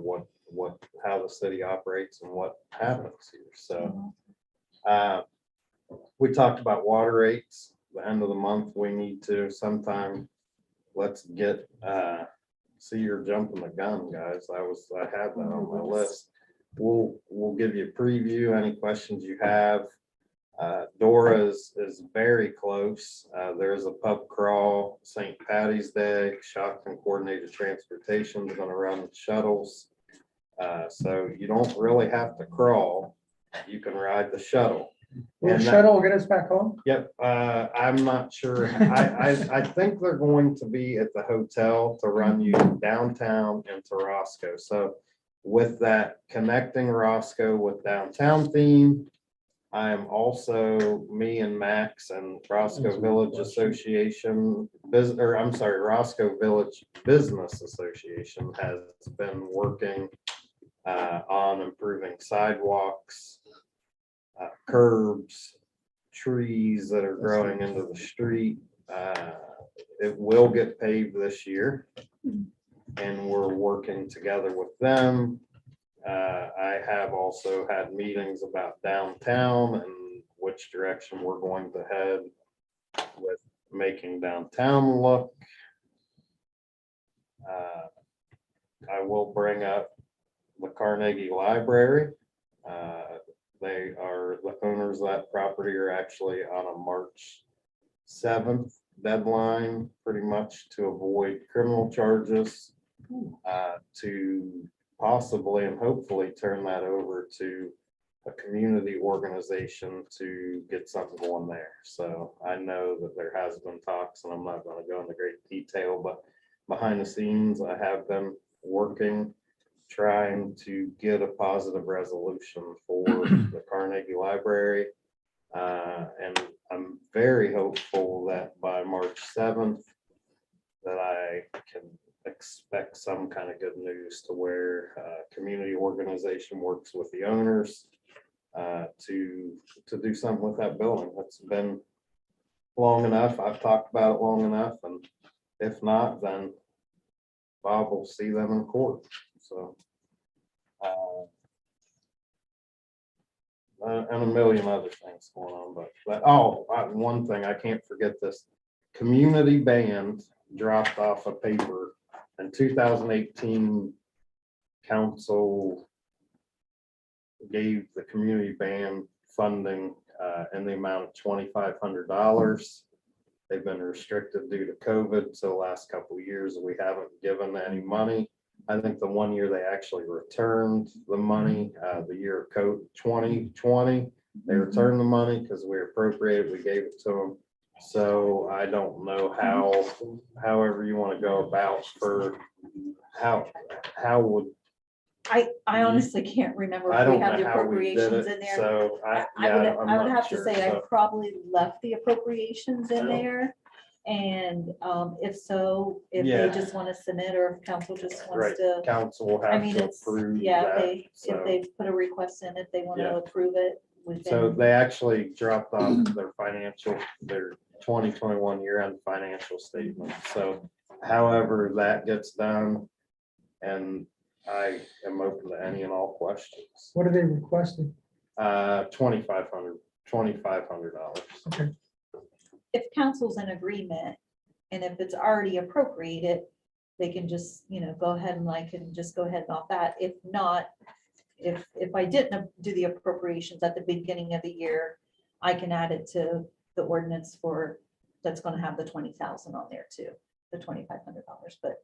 how the city operates and what happens here, so. We talked about water rates. The end of the month, we need to sometime, let's get, see, you're jumping the gun, guys. I had that on my list. We'll give you a preview, any questions you have. Dora is very close. There's a pub crawl, St. Patty's Day, Coshocton Coordinated Transportation is gonna run shuttles. So you don't really have to crawl. You can ride the shuttle. Will the And that- shuttle get us back home? Yep, I'm not sure. I think they're going to be at the hotel to run you downtown and to Roscoe. So with that connecting Roscoe with downtown theme, I am also, me and Max and Roscoe Village Association, Roscoe Village Business Association has been working on improving sidewalks, curbs, trees that are growing into the street. It will get paved this year, and we're working together with them. I have also had meetings about downtown and which direction we're going to head with making downtown look. I will bring up the Carnegie Library. The owners of that property are actually on a March 7th deadline, pretty much to avoid criminal charges, to possibly and hopefully turn that over to a community organization to get something going there. So I know that there has been talks, and I'm not going to go into great detail, but behind the scenes, I have been working, trying to get a positive resolution for the Carnegie Library. And I'm very hopeful that by March 7th, that I can expect some kind of good news to where a community organization works with the owners to do something with that building. That's been long enough. I've talked about it long enough, and if not, then Bob will see them in court, so. And a million other things going on, one thing, I can't forget this. Community band dropped off a paper in 2018. Council gave the community band funding in the amount of $2,500. They've been restricted due to COVID, so the last couple of years, we haven't given any money. I think the one year they actually returned the money, the year of code 2020, they returned the money because we appropriated, we gave it to them. So I don't know however you want to go about for how would, I honestly can't remember I if we don't have know the how we did appropriations it. in there. So I would have to say I so. probably left the appropriations in Oh. there. And if so, if Yeah. they just want to submit, or if council just Right, wants to, council will I have mean, to it's, approve yeah, that. if So, they put a request in, if they want Yeah. to approve it so within. they actually dropped off their 2021 year-end financial statement. So however that gets done, and I am open to any and all questions. What are they requesting? $2,500. Okay. If council's in agreement, and if it's already appropriated, they can just, go ahead and I can just go ahead and off that. If not, if I didn't do the appropriations at the beginning of the year, I can add it to the ordinance that's gonna have the 20,000 on there too, the $2,500, but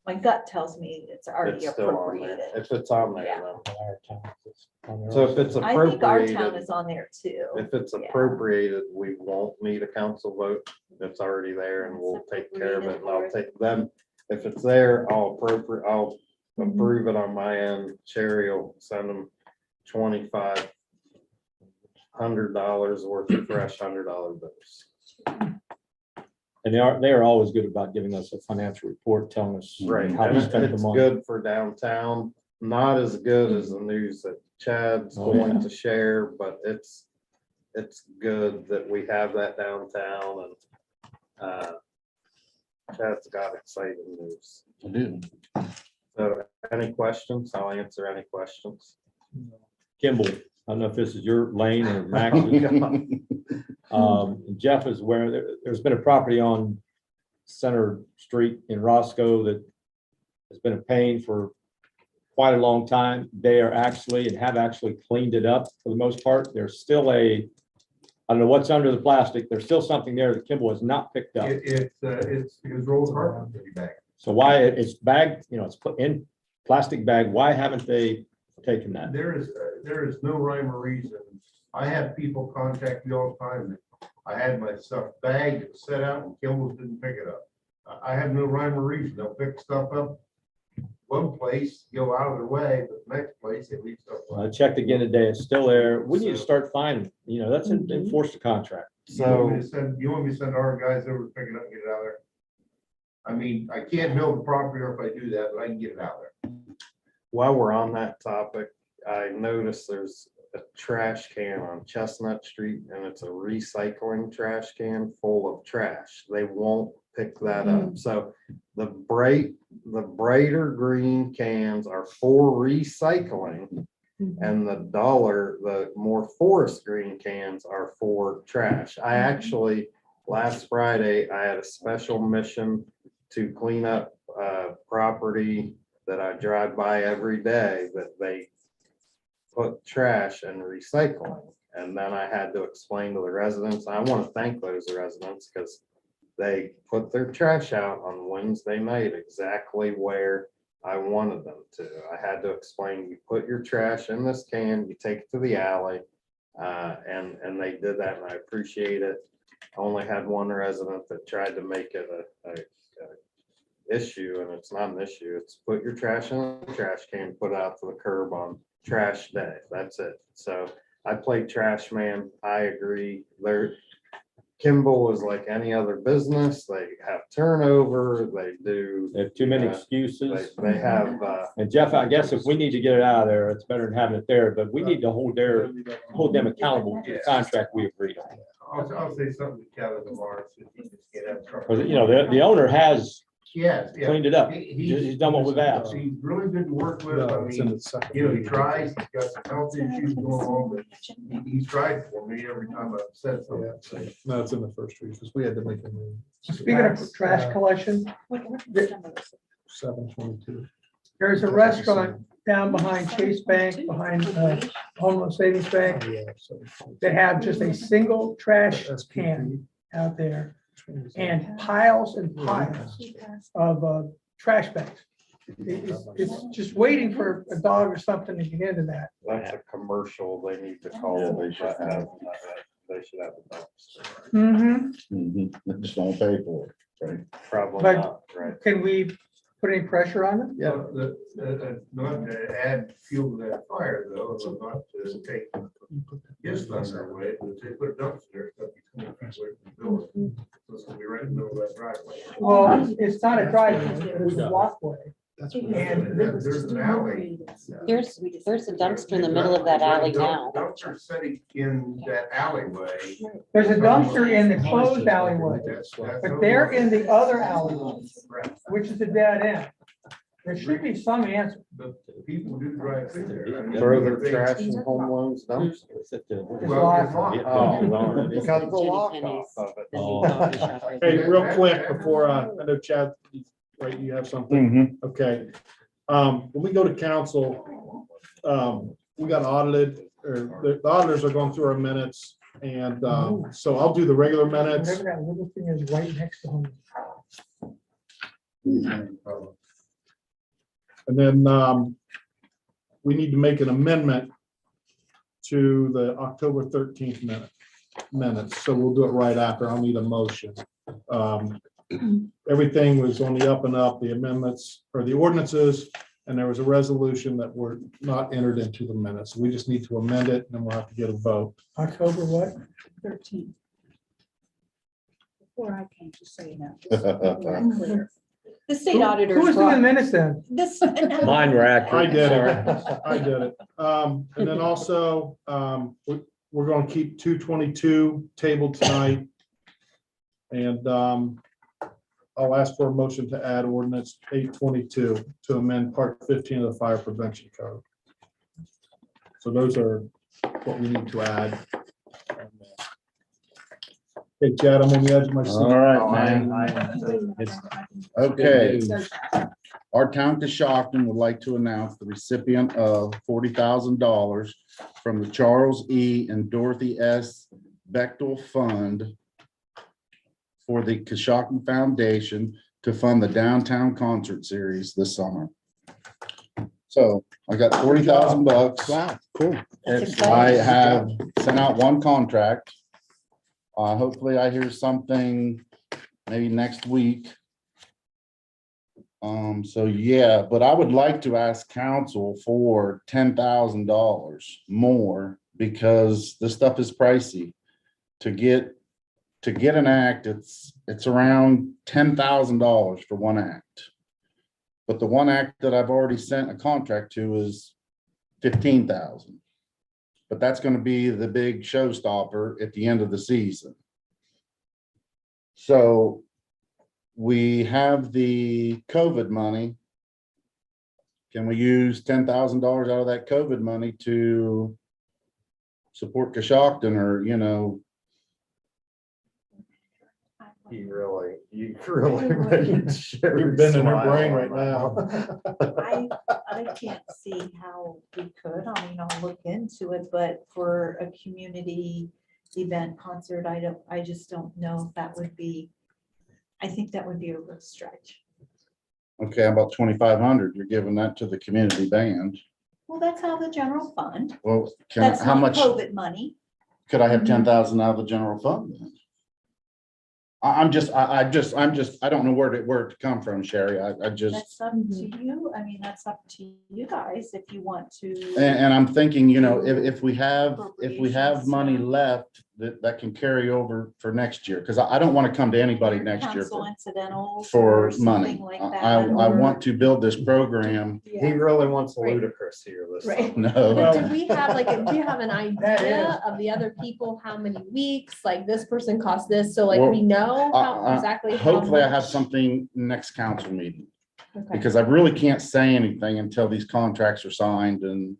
my gut tells me it's already It's still on there. appropriated. If it's on there, Yeah. then. Our town is on there So if also. it's I think our town appropriated, is on there too. if it's Yeah. appropriated, we won't need a council vote. It's already there and we'll take care of it. And I'll take them. If it's there, I'll approve it on my end. Sherry will send them $2,500 worth of fresh $100 bills. And they are always good about giving us a financial report, telling us Right, how and we spend the it's money. good for downtown, not as good as the news that Chad's Oh, going to share, but it's good that we have that downtown, and Chad's got exciting news. I do. So any questions? I'll answer any questions. Kimball, I don't know if this is your lane or Max's. Jeff is aware there's been a property on Center Street in Roscoe that has been a pain for quite a long time. They are actually, and have actually cleaned it up for the most part. There's still I don't know what's under the plastic. There's still something there that Kimball has not picked up. It's because rolled carpet to be back. So why it's bagged, it's put in plastic bag. Why haven't they taken that? There is no rhyme or reason. I have people contact me all the time. That I had my stuff bagged, set out, and Kimball's didn't pick it up. I have no rhyme or reason. They'll pick stuff up one place, go out of their way, but the next place they leave stuff. I checked again today. It's still there. We need to start finding, that's enforce the contract. You want me to send our guys over to pick it up and get it out of there? I mean, I can't build the property or if I do that, but I can get it out there. While we're on that topic, I noticed there's a trash can on Chestnut Street, and it's a recycling trash can full of trash. They won't pick that up. So the brighter green cans are for recycling, and the more forest green cans are for trash. I actually, last Friday, I had a special mission to clean up property that I drive by every day that they put trash and recycling. And then I had to explain to the residents, I want to thank those residents because they put their trash out on Wednesday night exactly where I wanted them to. I had to explain, you put your trash in this can, you take it to the alley, and they did that, and I appreciate it. I only had one resident that tried to make it a issue, and it's not an issue. It's put your trash in the trash can, put it out to the curb on trash day. That's it. So I played trash man. I agree. Kimball is like any other business. They have turnover. They have too many uh, excuses. They have, And Jeff, I guess if we need to get it out of there, it's better than having it there, but we need to hold them accountable to the contract we agreed on. I'll say something to Kevin tomorrow. See if he can get out trouble. Because, you know, the owner has Yes, yeah. cleaned it up. He's He's done what we've asked. He's really good to work with. No, I it's in mean, the second. you know, he tries, he's got some health issues going on, but he's tried for me every time I've said Yeah, something. no, it's in the first read, because we had to make a move. Speaking of trash collection, 722. there's a restaurant down behind Chase Bank, behind Homeland Savings Bank, that have just a single trash can out there and piles and piles of trash bags. It's just waiting for a dog or something to get into that. That's a commercial, they need to call. Yeah, they should have. They should have a dumpster. Mm-hmm. They just don't pay for it, right? Probably But- not, right? Can we put any pressure on them? Yeah, not to add fuel to that fire though, not to take his thunder away, but if they put a dumpster there, it's gonna be 20 feet away from the building. So it's gonna be right in the middle of that driveway. Well, it's not a driveway, it's a walkway. That's And There's an alley. There's a dumpster in the middle of that alley now. Dumpster sitting in that alleyway. There's a dumpster in the closed alleyway, That's- but they're in the other alleyway, which is a dead end. There should be some answer. But people do drive through there. Throw their trash in home loans dumpster. It's at the- It's Well, locked. it's locked. Oh, because of the Jenny lock Penny's. off of it. Oh. Hey, real quick before, I know Chad, right, you have something? Okay. When we go to council, we got audited, or the auditors are going through our minutes. And so I'll do the regular minutes. Whatever that little thing is right next to him. And then we need to make an amendment to the October 13th minutes. So we'll do it right after. I'll need a motion. Everything was on the up and up, the amendments or the ordinances, and there was a resolution that were not entered into the minutes. We just need to amend it, and then we'll have to get a vote. October what? 13. Before I came, just so you know. just so we're clear. The state auditor. Who was doing the minutes then? This. Mine were accurate. I did Sorry. it. I did it. And then also, we're going to keep 222 tabled tonight. And I'll ask for a motion to add ordinance 822 to amend part 15 of the fire prevention code. So those are what we need to add. Hey, Chad, I'm on the edge of my seat. All right, man. Okay. Our town Coshocton would like to announce the recipient of $40,000 from the Charles E. and Dorothy S. Bechtel Fund for the Coshocton Foundation to fund the downtown concert series this summer. So I got $40,000. Wow, cool. I have sent out one contract. Hopefully I hear something maybe next week. So yeah, but I would like to ask council for $10,000 more because this stuff is pricey. To get an act, it's around $10,000 for one act. But the one act that I've already sent a contract to is $15,000. But that's going to be the big showstopper at the end of the season. So we have the COVID money. Can we use $10,000 out of that COVID money to support Coshocton or, you know? You really made Sherry You've been in her smile brain on right that I can't see how we could. I mean, I'll look into it, but for a community event concert, I just don't know if that would be, I think that would be a real stretch. Okay, how about 2,500? You're giving that to the community band. Well, that's how the general fund. Well, That's how not much COVID money. could I have 10,000 out of the general fund then? I don't know where to come from, Sherry. I just, That's up to you. I mean, that's up to you guys if you want to. and I'm thinking, you know, if we have money left that can carry over for next year, because I don't want to come to anybody next year Council incidentals for or money. something like I that. want to build this program. He really wants a Right. ludicrous here this Right. summer. But No, do we have like, do you have an That idea of the other people, how many weeks, like this person costs this, so like Well, we know how exactly. how hopefully I have much? something next council meeting, Okay. because I really can't say anything until these contracts are signed and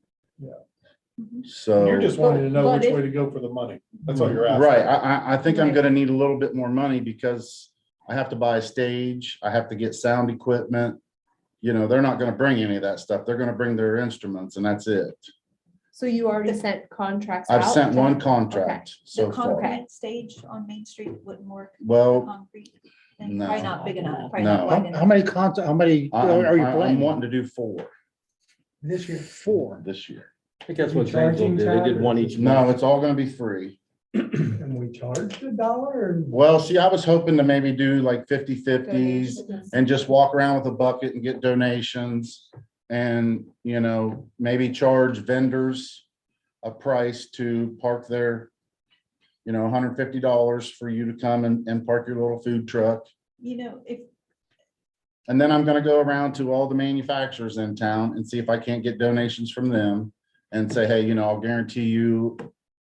so. You're just wanting to know But which if- way to go for the money. That's all you're asking. Right, I think I'm Right. gonna need a little bit more money because I have to buy a stage, I have to get sound equipment. You know, they're not gonna bring any of that stuff. They're gonna bring their instruments and that's it. So you already sent contracts out? I've sent to- one contract The so far. concrete stage on Main Street wouldn't work. Well, Concrete thing, no. Probably not big enough. probably No. not wide enough. how many are you I'm planning? wanting to do 4 This year. 4. this year. I think that's You what Zanesville did. They did one each No, month. it's all gonna be free. And we charged $1 Well, see, I was hoping to maybe do like 50/50s Donations. and just walk around with a bucket and get donations. And, you know, maybe charge vendors a price to park their, you know, $150 for you to come and park your little food truck. If And then I'm gonna go around to all the manufacturers in town and see if I can't get donations from them and say, hey, you know, I'll guarantee you,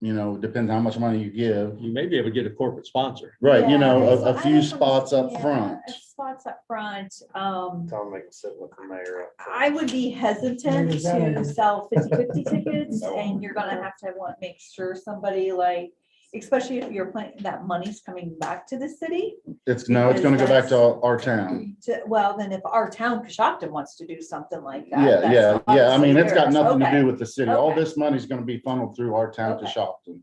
you know, depends how much money you give. You may be able to get a corporate sponsor. Right, you know, Yeah, so a I few don't spots up understand- front. Spots up front. Tell him they can sit with the mayor. up front. I would be hesitant Maybe that to is- sell 50/50 tickets, and you're gonna have to make sure somebody like, especially if you're planning, that money's coming back to the city. It's gonna go back to our town. Well, then if our town, Coshocton wants to do something like that. Yeah, that's yeah, yeah. I mean, obviously it's got theirs. nothing to Okay. do with the city. All Okay. this money's gonna be funneled through our town to Okay. Shopton.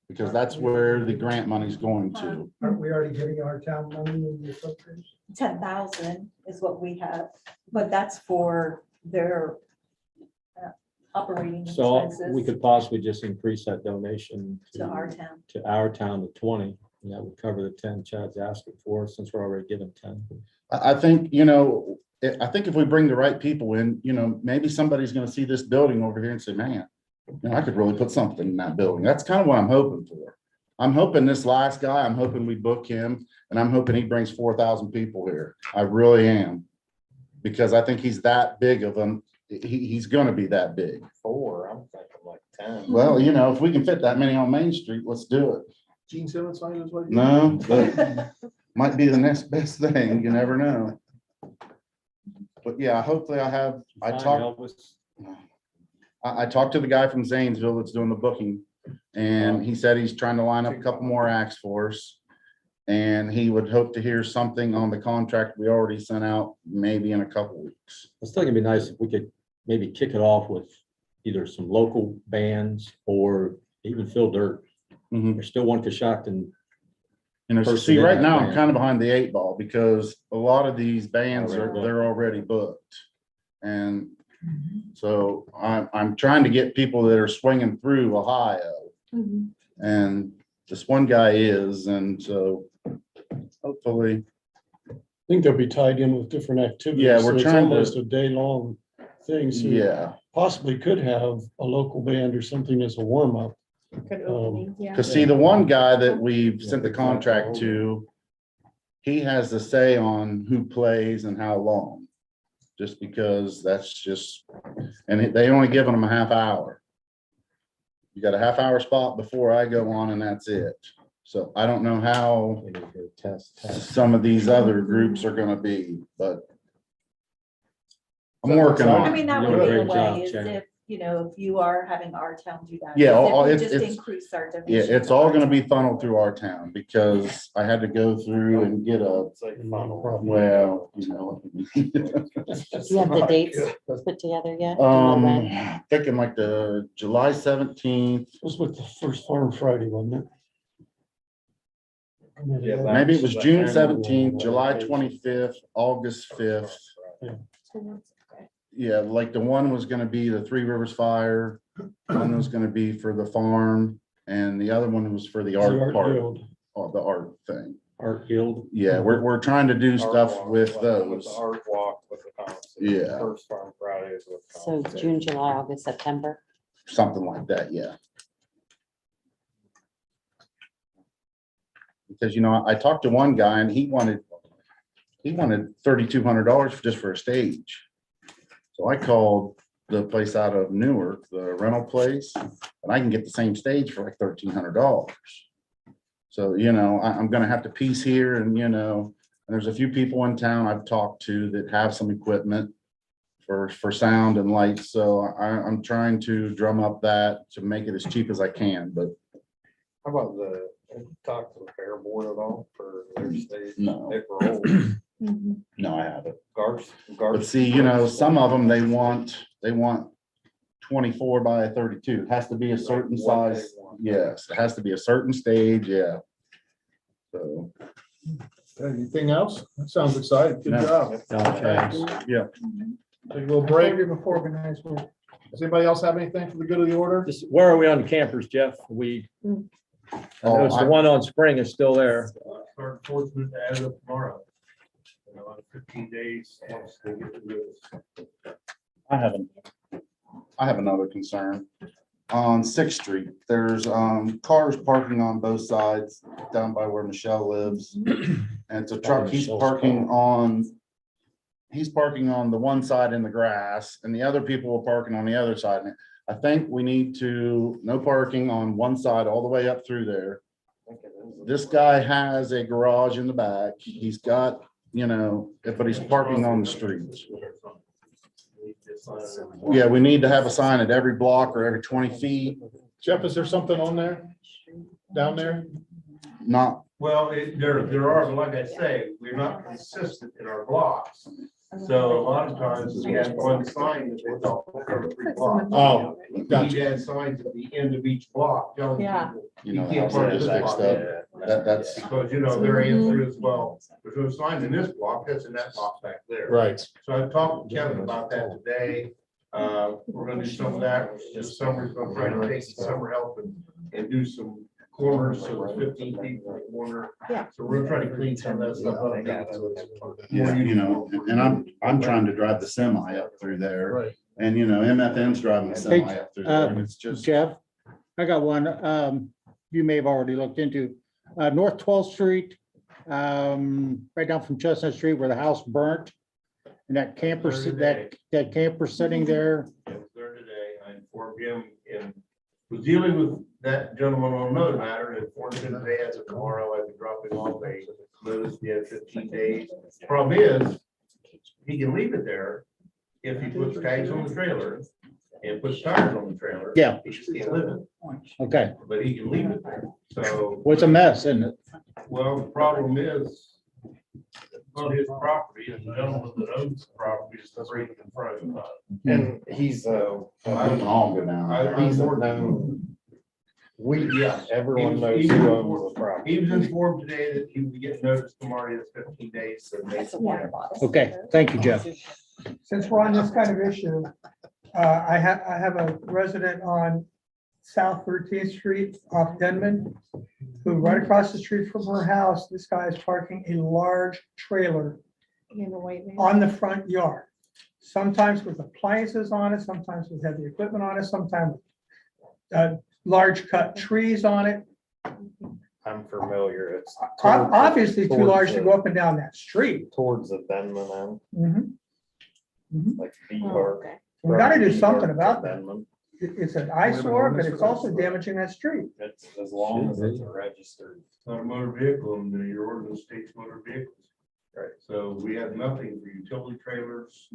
Because that's where the grant money's going to. Aren't we already giving our town money in the appropriation? 10,000 is what we have, but that's for their operating So we expenses could possibly just increase that donation to our town. to our town to 20. And that would cover the 10 Chad's asking for, since we're already given 10. I think, you know, I think if we bring the right people in, you know, maybe somebody's gonna see this building over here and say, man, you know, I could really put something in that building. That's kind of what I'm hoping for. I'm hoping this last guy, I'm hoping we book him and I'm hoping he brings 4,000 people here. I really am. Because I think he's that big of him. He's gonna be that big. 4, I'm thinking like 10. Well, you know, if we can fit that many on Main Street, let's do it. Gene Simmons sign is what? No, but might be the next best thing. You never know. But yeah, hopefully I Fine, talked, Elvis. I talked to the guy from Zanesville that's doing the booking. And he said he's trying to line up a couple more acts for us. And he would hope to hear something on the contract we already sent out, maybe in a couple weeks. I still think it'd be nice if we could maybe kick it off with either some local bands or even Phil Dirt. Mhm. There's still one Coshocton. You know, so Person see, in right that now, I'm band. kind of behind the 8 ball because a lot of these bands Already booked. they're already booked. And so I'm trying to get people that are swinging through Ohio. Mhm. And this one guy is, and so hopefully, I think they'll be tied in with different activities. Yeah, we're so it's trying to- almost a day-long thing. So you yeah. possibly could have a local band or something as a warm-up. Good opening, yeah. Cause see, the one guy that we've sent the contract to, he has the say on who plays and how long. Just because that's just, and they only giving them a half hour. You got a half-hour spot before I go on and that's it. So I don't know how Test. some of these other groups are gonna be, but I'm working I on mean, it. that You're would doing be a a great job, way, is Chad. if, if you are having our town do that. Yeah, is if all- we it's- just it's- increase our Yeah, donations it's to all our gonna be town. funneled through our town because I had to go through and get a, It's like funnel. well, you know. Do you have the dates put together yet? Do you know when? Thinking like the July 17th, It was with the first Farm Friday, wasn't it? Yeah, maybe it was that's June the 17th, annual July vacation. 25th, August 5th. So that's okay. Yeah, like the one was gonna be the Three Rivers Fire, one was gonna be for the farm, and the other one was for the The art Art part, Guild. the art thing. Art Guild. Yeah, we're trying to do Art stuff walk, with like, those. the Art walk with the concert. Yeah. First Farm Fridays with. So concert. June, July, August, September. Something like that, yeah. because, you know, I talked to one guy and he wanted $3,200 just for a stage. So I called the place out of Newark, the rental place, and I can get the same stage for like $1,300. So, you know, I'm gonna have to piece here and, you know, and there's a few people in town I've talked to that have some equipment for sound and lights. So I'm trying to drum up that to make it as cheap as I can, but How about talk to the fair board at all for their stage? no, If we're old, no, I haven't. Garth. But see, you know, some of them, they want 24 by 32. It has to be a certain What they size. want. Yes, it has to be a certain stage, yeah. So, Anything else? That sounds exciting. Good No. job. Don't change. yeah. Take a little break. Before organized work. Does anybody else have anything for the good of the order? Just, where are we on the campers, Jeff? I noticed the one on Spring is still there. Start enforcement as of tomorrow. You know, 15 days once they get to this. I have another concern. On 6th Street, there's cars parking on both sides down by where Michelle lives. And it's a truck, he's parking on the one side in the grass and the other people are parking on the other side. And I think we need to, no parking on one side all the way up through there. This guy has a garage in the back. He's got, you know, but he's parking on the street. Yeah, we need to have a sign at every block or every 20 feet. Jeff, is there something on there? Down there? Not, Well, there are, but like I say, we're not consistent in our blocks. So a lot of times we have one sign that they don't cover 3 blocks. Oh, We need gotcha. to add signs at the end of each block telling Yeah. people. you know, You can't how park it is this Xed block. up. That's, Because, you know, their answer is, well, there's no sign in this block, that's in that block back there. Right. So I talked to Kevin about that today. We're gonna do some of that, this summer, we're gonna try to take some summer help and do some corners, so it's 15 feet per corner. Yeah. So we're trying to clean some of that stuff up. now, so it's yeah, more you know, and I'm trying to drive the semi up through there. Right. And, you know, MFN's driving the semi up through there and it's just. Jeff, I got one, you may have already looked into, North 12th Street, right down from Chestnut Street where the house burnt. And that camper, that camper sitting there, It was there today. I informed him and was dealing with that gentleman on another matter and informed him today as of tomorrow, I could drop him off a notice, he had 15 days. Problem is, he can leave it there if he puts tags on the trailer and puts tires on the trailer. Yeah. He just can't live in it, okay, but he can leave it there. So, well, it's a mess, isn't it? well, the problem is on his property, and the gentleman that owns the property is right in front of him. And he's, We can all go down. he's a known, Yeah. everyone knows He who was owns the informed- property. He was informed today that he would get notice tomorrow, it's 15 days, so they. That's a water bottle. Okay, thank you, Jeff. Since we're on this kind of issue, I have a resident on South 13th Street off Denman, who right across the street from her house, this guy is parking a large trailer on the front yard. Sometimes with appliances on it, sometimes with heavy equipment on it, sometimes large cut trees on it. I'm familiar, it's. Obviously too towards large to the- go up and down that street. Towards the Denman end, like B Oh, Park. okay. We gotta do from B something Park about to that. Denman. It's an eyesore, but it's also damaging that street. It's as long as it's registered. It's not a motor vehicle, and your ordinance states motor vehicles. Right. So we have nothing for utility trailers,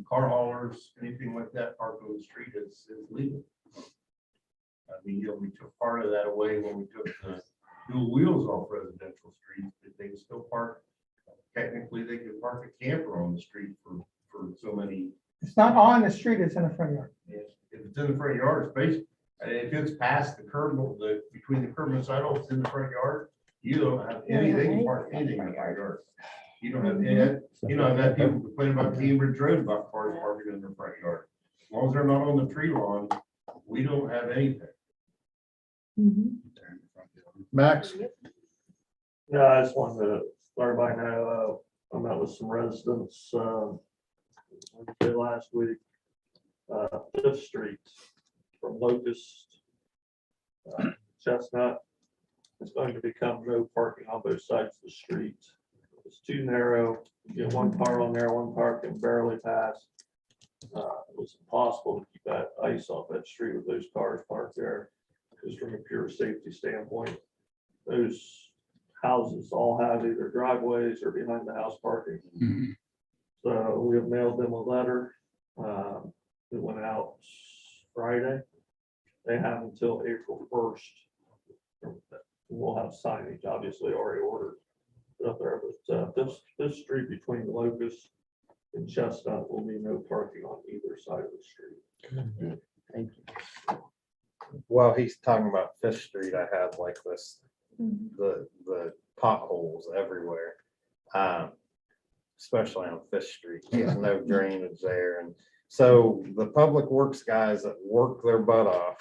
car haulers, anything like that parked on the street is legal. I mean, you know, we took part of that away when we took the dual wheels off residential streets, but they can still park. Technically, they can park a camper on the street for so many. It's not on the street, it's in the front yard. If it's in the front yard, it's basically, if it's past the curb, between the curb and the sidewalk, it's in the front yard, you don't have anything, you can park anything in the front yard. You don't have, you know, I've had people complain about Cambridge Road about cars parking in their front yard. As long as they're not on the tree lawn, we don't have anything. Max? Yeah, I just wanted to let everybody know, I met with some residents, Wednesday last week. 5th Street from Locust, Chestnut, it's going to become no parking on both sides of the street. It's too narrow, you get one car on there, one car can barely pass. It was impossible to keep that ice off that street with those cars parked there, just from a pure safety standpoint. Those houses all have either driveways or behind the house parking. So we have mailed them a letter. It went out Friday. They have until April 1st. We'll have signage, obviously already ordered up there, but this street between the Locust and Chestnut will be no parking on either side of the street. Thank you. While he's talking about Fifth Street, I had like this, the potholes everywhere. Especially on Fifth Street, there's no drainage there, and so the public works guys that work their butt off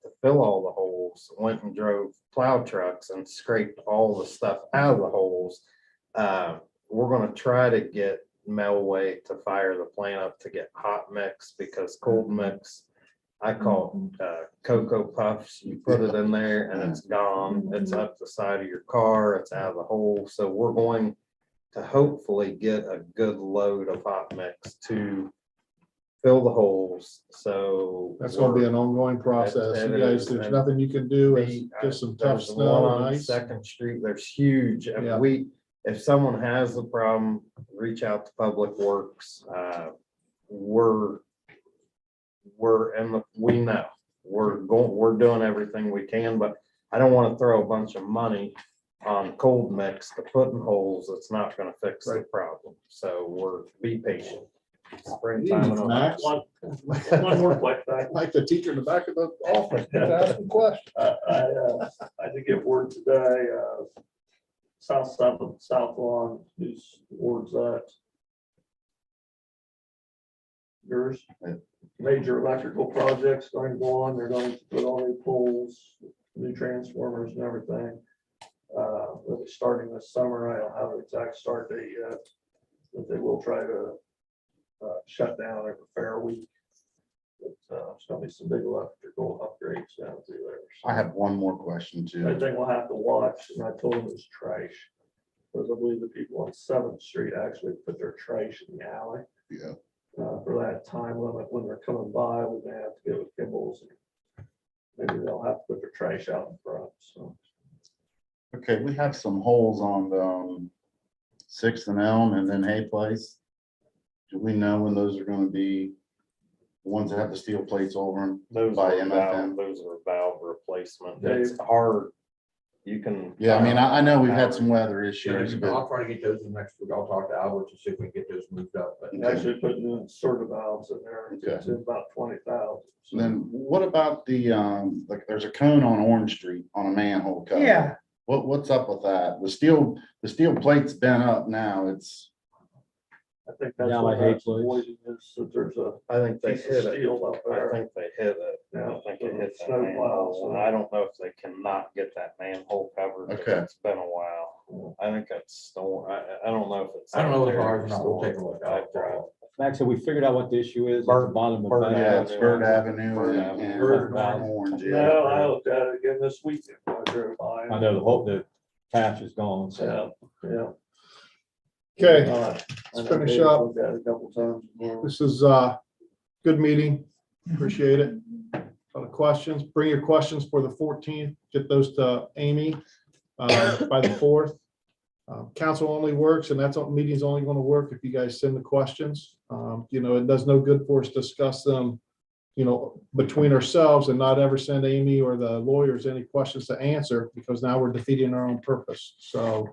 to fill all the holes went and drove plow trucks and scraped all the stuff out of the holes. We're gonna try to get Melway to fire the plant up to get hot mix, because cold mix, I call Cocoa Puffs. You put it in there and it's gone. It's up the side of your car. It's out of the hole. So we're going to hopefully get a good load of hot mix to fill the holes. So That's gonna be an ongoing process. It You guys, is, there's and nothing you can do. It's just some tough there's one snow and on ice. Second Street, there's huge. And Yeah. If someone has a problem, reach out to Public Works. We know, we're doing everything we can, but I don't want to throw a bunch of money on cold mix to put in holes. It's not gonna fix the problem. So be patient. Springtime and all. Max, One more quick thing. like the teacher in the back of the office, asking questions. I did get word today, South 7th, South Lawn, whose ward's that? Yours? Yeah. Major electrical projects going to go on. They're going to put all new poles, new transformers and everything. They'll be starting this summer. I don't have an exact start date yet, but they will try to shut down every fair week. But there's gonna be some big electrical upgrades down through there. I have one more question I too. think we'll have to watch, and I told them it's trash. Because I believe the people on 7th Street actually put their trash in the alley. Yeah. For that time limit, when they're coming by, we're gonna have to get with Kimball's. Maybe they'll have to put their trash out in front, so. Okay, we have some holes on Sixth and Elm and then Hay Place. Do we know when those are gonna be? The ones that have the steel plates over them? Those By are MFM. valve replacement. It's hard. You can. Yeah, I mean, I know we've had some weather Yeah, issues, but I'll try to get those in next week. I'll talk to Albert to see if we can get those moved up, but Actually putting in sort of valves in there, it's about 20,000. then what about the, like, there's a cone on Orange Street on a manhole cover. Yeah, What's up with that? The steel plate's been up now. It's, I think that's Yeah, what I hate that's those. avoiding is that there's a I think they piece of hit it. steel up I there. think they hit it. Yeah, I think it hit that snow plows, manhole. And I don't know if they cannot get that manhole covered. but Okay. It's been a while. I think that's storm. I don't know if it's. I don't know if sanitary ours or not. We'll take a look. I've tried. Max, have we figured out what the issue is at the Bird- bottom of Bird that? yeah, it's Bird Avenue Bird and Avenue. Bird Orange. yeah. No, I looked at it again this weekend. When I drove by. I know the patch is gone, so. Yeah. Okay, Let's finish up. Looked at it a couple times. this is good meeting. Appreciate it. Lot of questions. Bring your questions for the 14th. Get those to Amy by the 4th. Council only works, and meeting's only going to work if you guys send the questions. It does no good for us to discuss them, between ourselves and not ever send Amy or the lawyers any questions to answer, because now we're defeating our own purpose. So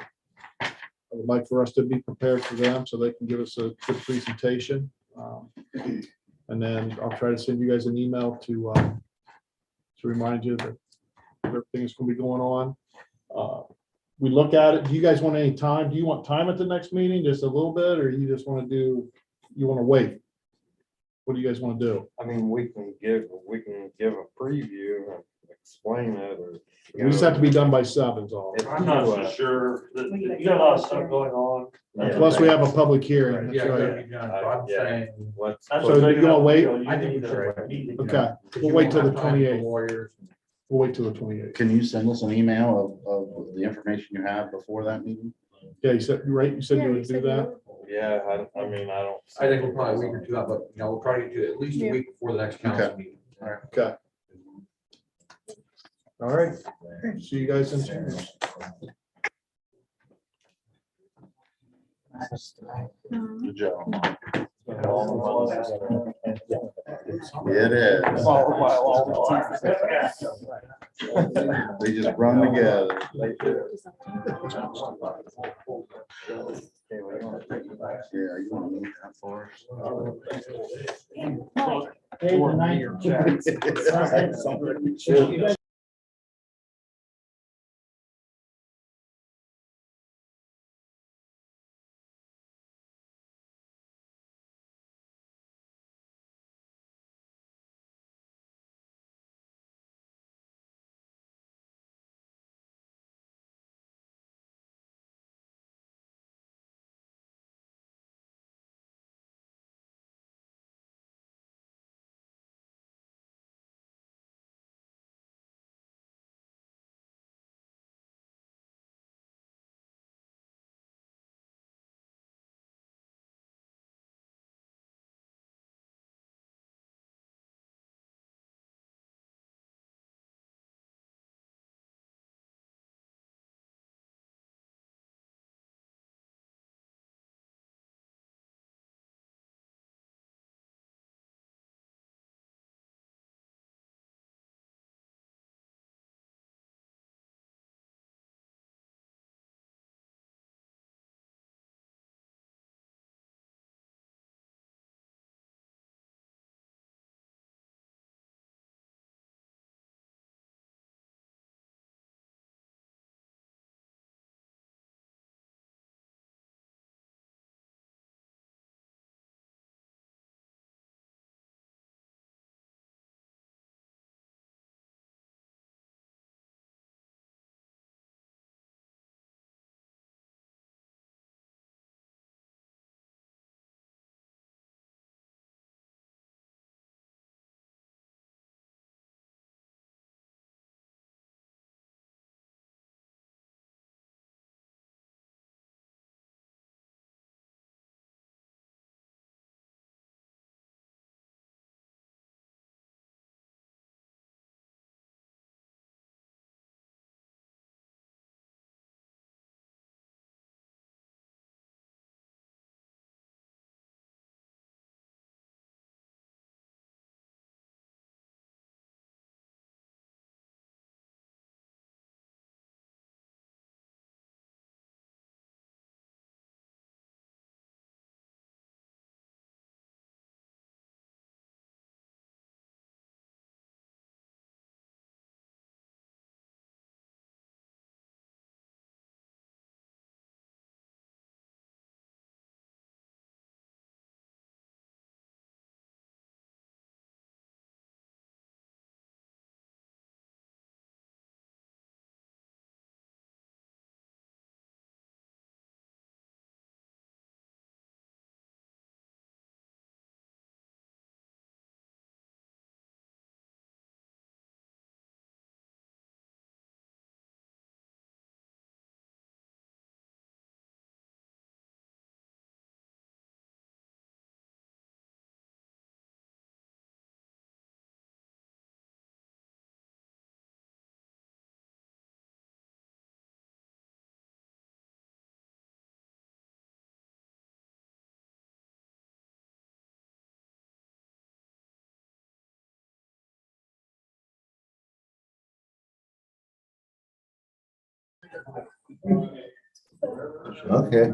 I would like for us to be prepared for them so they can give us a good presentation. And then I'll try to send you guys an email to remind you that everything is going to be going on. We look at it. Do you guys want any time? Do you want time at the next meeting, just a little bit, or you just want to wait? What do you guys want to do? I mean, we can give a preview and explain it or. We just have to be done by 7 is all. If I'm not you, so sure. You got a lot of stuff going on. Yeah. Plus, we have a public hearing. Yeah, That's right. gotta be done. So I'm Yeah. saying, let's That's So what you're they gonna got, wait? you I think need we to- should wait. Okay, Because we'll you wait won't till the have time for 28th. Lawyers. We'll wait till the 28th. Can you send us an email of the information you have before that meeting? Yeah, you said, right, you said Yeah, you you would do said you that? would. Yeah, I mean, I don't. I think we're probably a week or two out, but we'll try to do it at least a Yeah. week before the next council Okay. meeting. Okay. All right, see you guys in June. Good job. It is. They just run together. Yeah, you want to move that for us? Okay.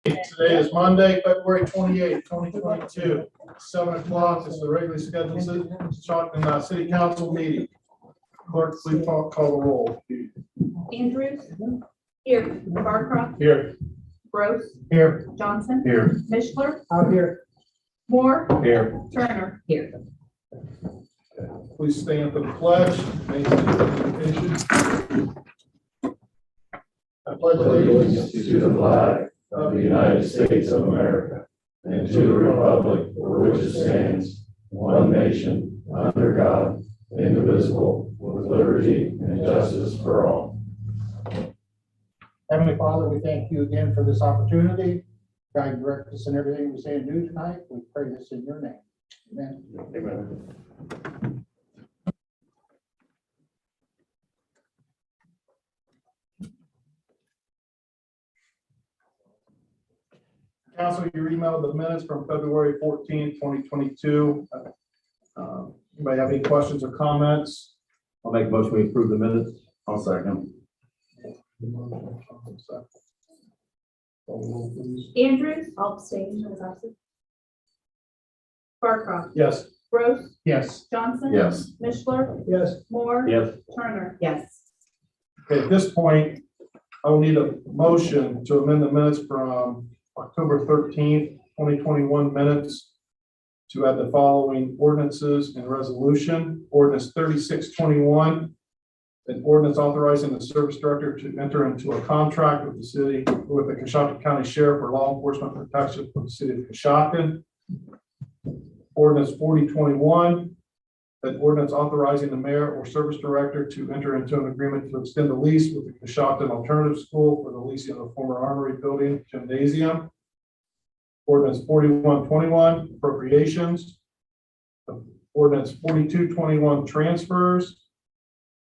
Today is Monday, February 28th, 2022, 7 o'clock is the regularly scheduled Coshocton City Council meeting. Clerk, please call the roll. Andrews. Here. Barcroft. Here. Gross. Here. Johnson. Here. Mishler. Out here. Moore. Here. Turner. Here. Please stand for the pledge. I pledge allegiance To the flag of the United States of America and to the republic for which it stands, one nation, under God, indivisible, with liberty and justice for all. Heavenly Father, we thank you again for this opportunity. Guide, direct us in everything we say and do tonight. We pray this in your name. Amen. Amen. Council, you emailed the minutes from February 14th, 2022. Anybody have any questions or comments? I'll make a motion, we approve the minutes. I'll second. Andrews. I'll abstain. I was absent. Barcroft. Yes. Gross. Yes. Johnson. Yes. Mishler. Yes. Moore. Yes. Turner. Yes. Okay, at this point, I will need a motion to amend the minutes from October 13th, 2021 minutes to add the following ordinances and resolution. Ordinance 3621, an ordinance authorizing the service director to enter into a contract with the city, with the Coshocton County Sheriff for law enforcement protection for the city of Coshocton. Ordinance 4021, an ordinance authorizing the mayor or service director to enter into an agreement to extend the lease with the Coshocton Alternative School for the leasing of the former Armory Building Gymnasium. Ordinance 4121, appropriations. Ordinance 4221, transfers.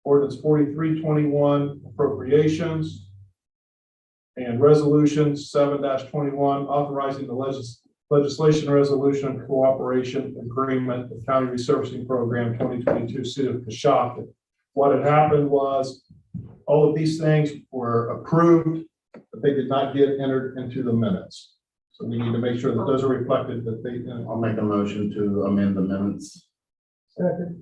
Ordinance 4321, appropriations. And resolution 7-21, authorizing the legislation resolution cooperation agreement with County Resurfacing Program 2022 City of Coshocton. What had happened was all of these things were approved, but they did not get entered into the minutes. So we need to make sure that those are reflected, that they. I'll make a motion to amend the minutes. Second.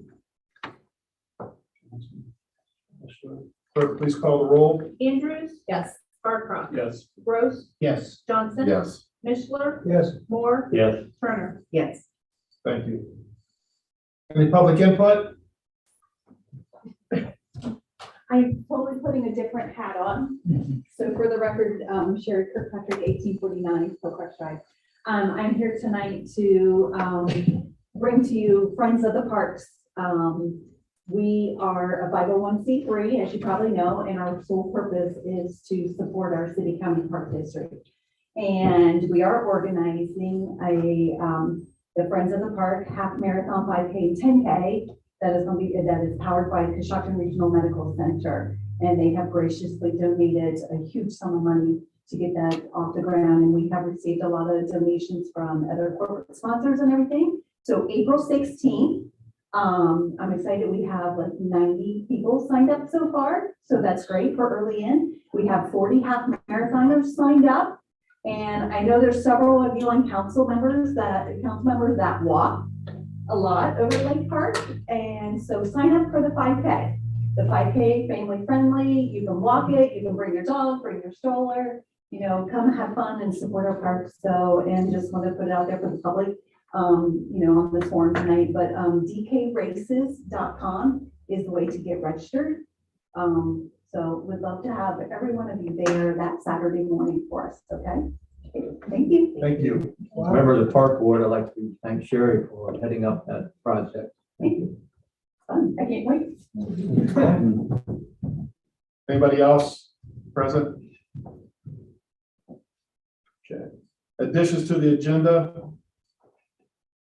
Clerk, please call the roll. Andrews. Yes. Barcroft. Yes. Gross. Yes. Johnson. Yes. Mishler. Yes. Moore. Yes. Turner. Yes. Thank you. Any public input? I'm totally putting a different hat on. So for the record, Sherry Kirkpatrick, 1849 Hillcrest Drive. I'm here tonight to bring to you Friends of the Parks. We are a 501c3, as you probably know, and our sole purpose is to support our city county park district. And we are organizing the Friends of the Park half marathon, 5K, 10K. That is powered by Coshocton Regional Medical Center. And they have graciously donated a huge sum of money to get that off the ground. And we have received a lot of donations from other corporate sponsors and everything. So April 16th, I'm excited. We have like 90 people signed up so far. So that's great for early in. We have 40 half marathoners signed up. And I know there's several of you on council members that walk a lot over Lake Park. And so sign up for the 5K. The 5K, family friendly, you can walk it, you can bring your dog, bring your stroller, come have fun and support our parks. So, and just want to put it out there for the public, on this forum tonight, but dkraces.com is the way to get registered. So we'd love to have every one of you there that Saturday morning for us, okay? Thank you. Thank you. Member of the park board, I'd like to thank Sherry for heading up that project. Thank you. Fun. I can't wait. Anybody else present? Okay. Additions to the agenda.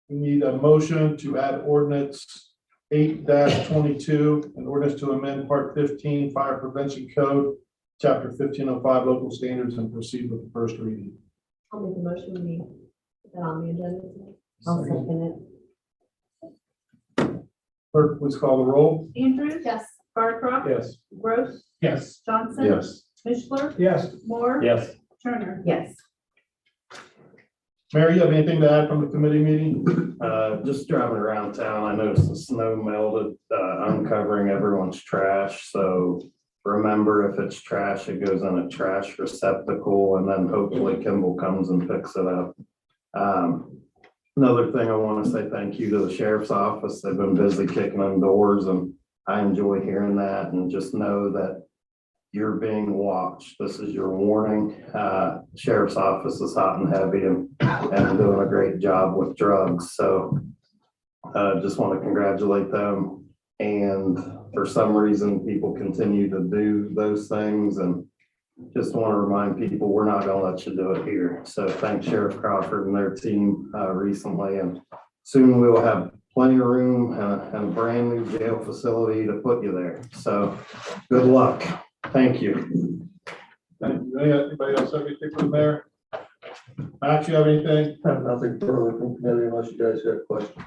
We need a motion to add ordinance 8-22, an ordinance to amend part 15 Fire Prevention Code, chapter 1505 local standards, and proceed with the first reading. I'll make the motion. We need that on the agenda. I'll second it. Clerk, please call the roll. Andrews. Yes. Barcroft. Yes. Gross. Yes. Johnson. Yes. Mishler. Yes. Moore. Yes. Turner. Yes. Mary, you have anything to add from the committee meeting? Just driving around town, I noticed the snow melted, uncovering everyone's trash, so remember, if it's trash, it goes in a trash receptacle, and then hopefully Kimball comes and picks it up. Another thing I want to say thank you to the sheriff's office. They've been busy kicking in doors, and I enjoy hearing that, and just know that you're being watched. This is your warning. Sheriff's office is hot and heavy and doing a great job with drugs. So just want to congratulate them. And for some reason, people continue to do those things, and just want to remind people, we're not going to let you do it here. So thank Sheriff Crawford and their team recently, and soon we will have plenty of room and a brand new jail facility to put you there. So good luck. Thank you. Thank you. Anybody else have anything from there? Max, you have anything? I have nothing further from committee unless you guys got questions.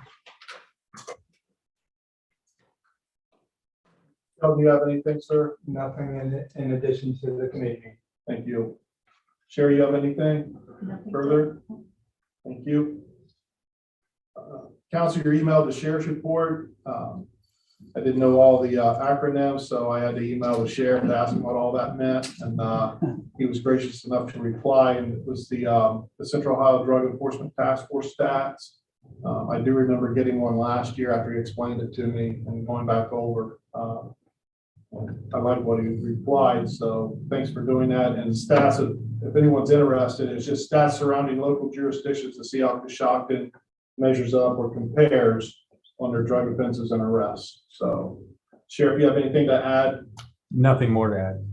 Do you have anything, sir? Nothing in addition to the committee. Thank you. Sherry, you have anything further? Thank you. Council, your email, the sheriff's report. I didn't know all the acronyms, so I had to email the sheriff to ask him what all that meant. And he was gracious enough to reply, and it was the Central Ohio Drug Enforcement Task Force stats. I do remember getting one last year after he explained it to me and going back over. I like what he replied, so thanks for doing that. And stats, if anyone's interested, it's just stats surrounding local jurisdictions to see how Coshocton measures up or compares on their drug offenses and arrests. So, Sheriff, you have anything to add? Nothing more to add.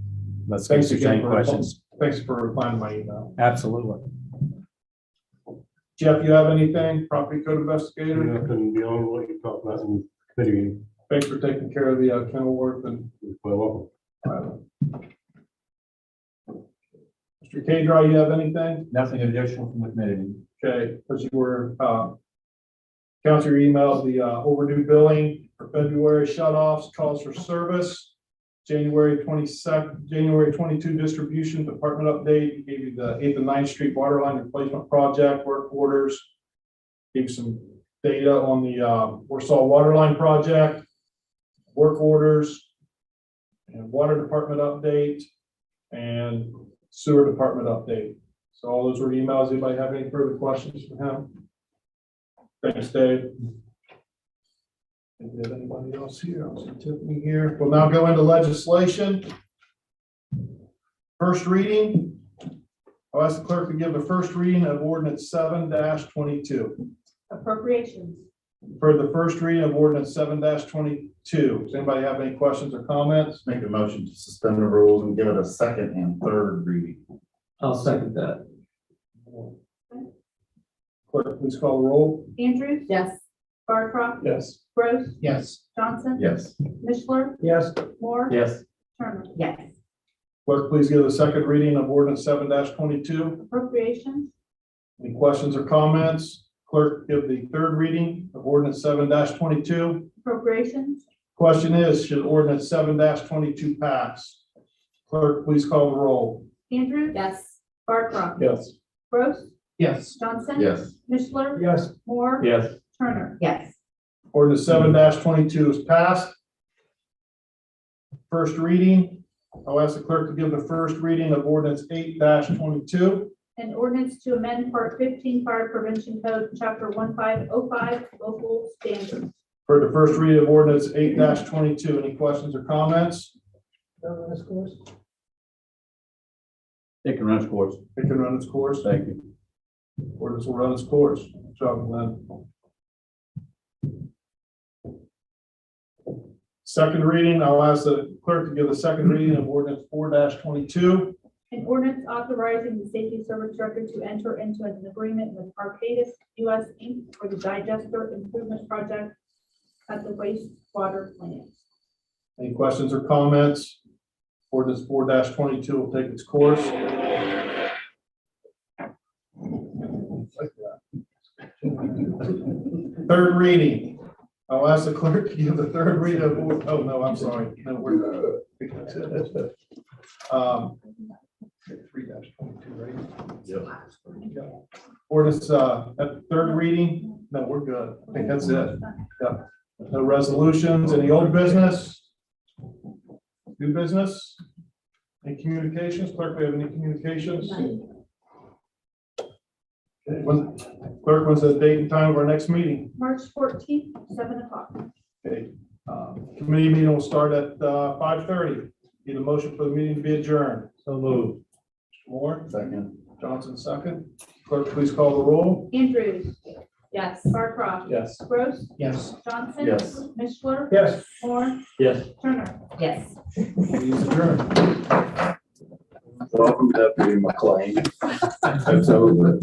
Let's Thanks get again any for questions. Thanks for replying to my email. Absolutely. Jeff, you have anything? Property code investigator? Nothing beyond what you talked about in committee meeting. Thanks for taking care of the Kenilworth and. Well, welcome. Mr. K-Dry, you have anything? Nothing additional from the committee. Okay, because you were, Council emailed the overdue billing for February shutoffs, calls for service, January 22nd, January 22 distribution, department update, gave you the 8th and 9th Street water line replacement project, work orders, gave you some data on the Warsaw water line project, work orders, and water department update, and sewer department update. So all those were emails. Anybody have any further questions for him? Thanks, Dave. Is there anybody else here? I'll see Tiffany here. We'll now go into legislation. First reading. I'll ask the clerk to give the first reading of ordinance 7-22. Appropriations. For the first reading of ordinance 7-22. Does anybody have any questions or comments? Make a motion to suspend the rules and give it a second and third reading. I'll second that. Clerk, please call the roll. Andrews. Yes. Barcroft. Yes. Gross. Yes. Johnson. Yes. Mishler. Yes, Moore. Yes. Turner. Yes. Clerk, please give the second reading of ordinance 7-22. Appropriations. Any questions or comments? Clerk, give the third reading of ordinance 7-22. Appropriations. Question is, should ordinance 7-22 pass? Clerk, please call the roll. Andrews. Yes. Barcroft. Yes. Gross. Yes. Johnson. Yes. Mishler. yes, Moore. Yes. Turner. Yes. Ordinance 7-22 is passed. First reading. I'll ask the clerk to give the first reading of ordinance 8-22. An ordinance to amend Part 15 Fire Prevention Code, Chapter 1505, local standards. For the first reading of ordinance 8-22. Any questions or comments? It can run its course. It can run its course. Thank you. Ordinance will run its course. Good job, Glenn. Second reading, I'll ask the clerk to give the second reading of ordinance 4-22. An ordinance authorizing the safety service director to enter into an agreement with Arcadis US Inc. for the digester improvement project at the wastewater plant. Any questions or comments? Ordinance 4-22 will take its course. Third reading. I'll ask the clerk to give the third reading of, oh, no, I'm sorry. No, we're 3-22, right? Yeah. Ordinance, at third reading, no, we're good. I think that's it. Yeah. No resolutions, any old business? New business? Any communications? Clerk, we have any communications? Okay, Clerk, when's the date and time of our next meeting? March 14th, 7 o'clock. Okay, committee meeting will start at 5:30. Need a motion for the meeting to be adjourned. So moved. Moore, Second. Johnson, second. Clerk, please call the roll. Andrews. Yes. Barcroft. Yes. Gross. Yes. Johnson. Yes. Mishler. Yes. Moore. Yes. Turner. Yes. Meeting is adjourned. Welcome, Deputy McLean. That's over.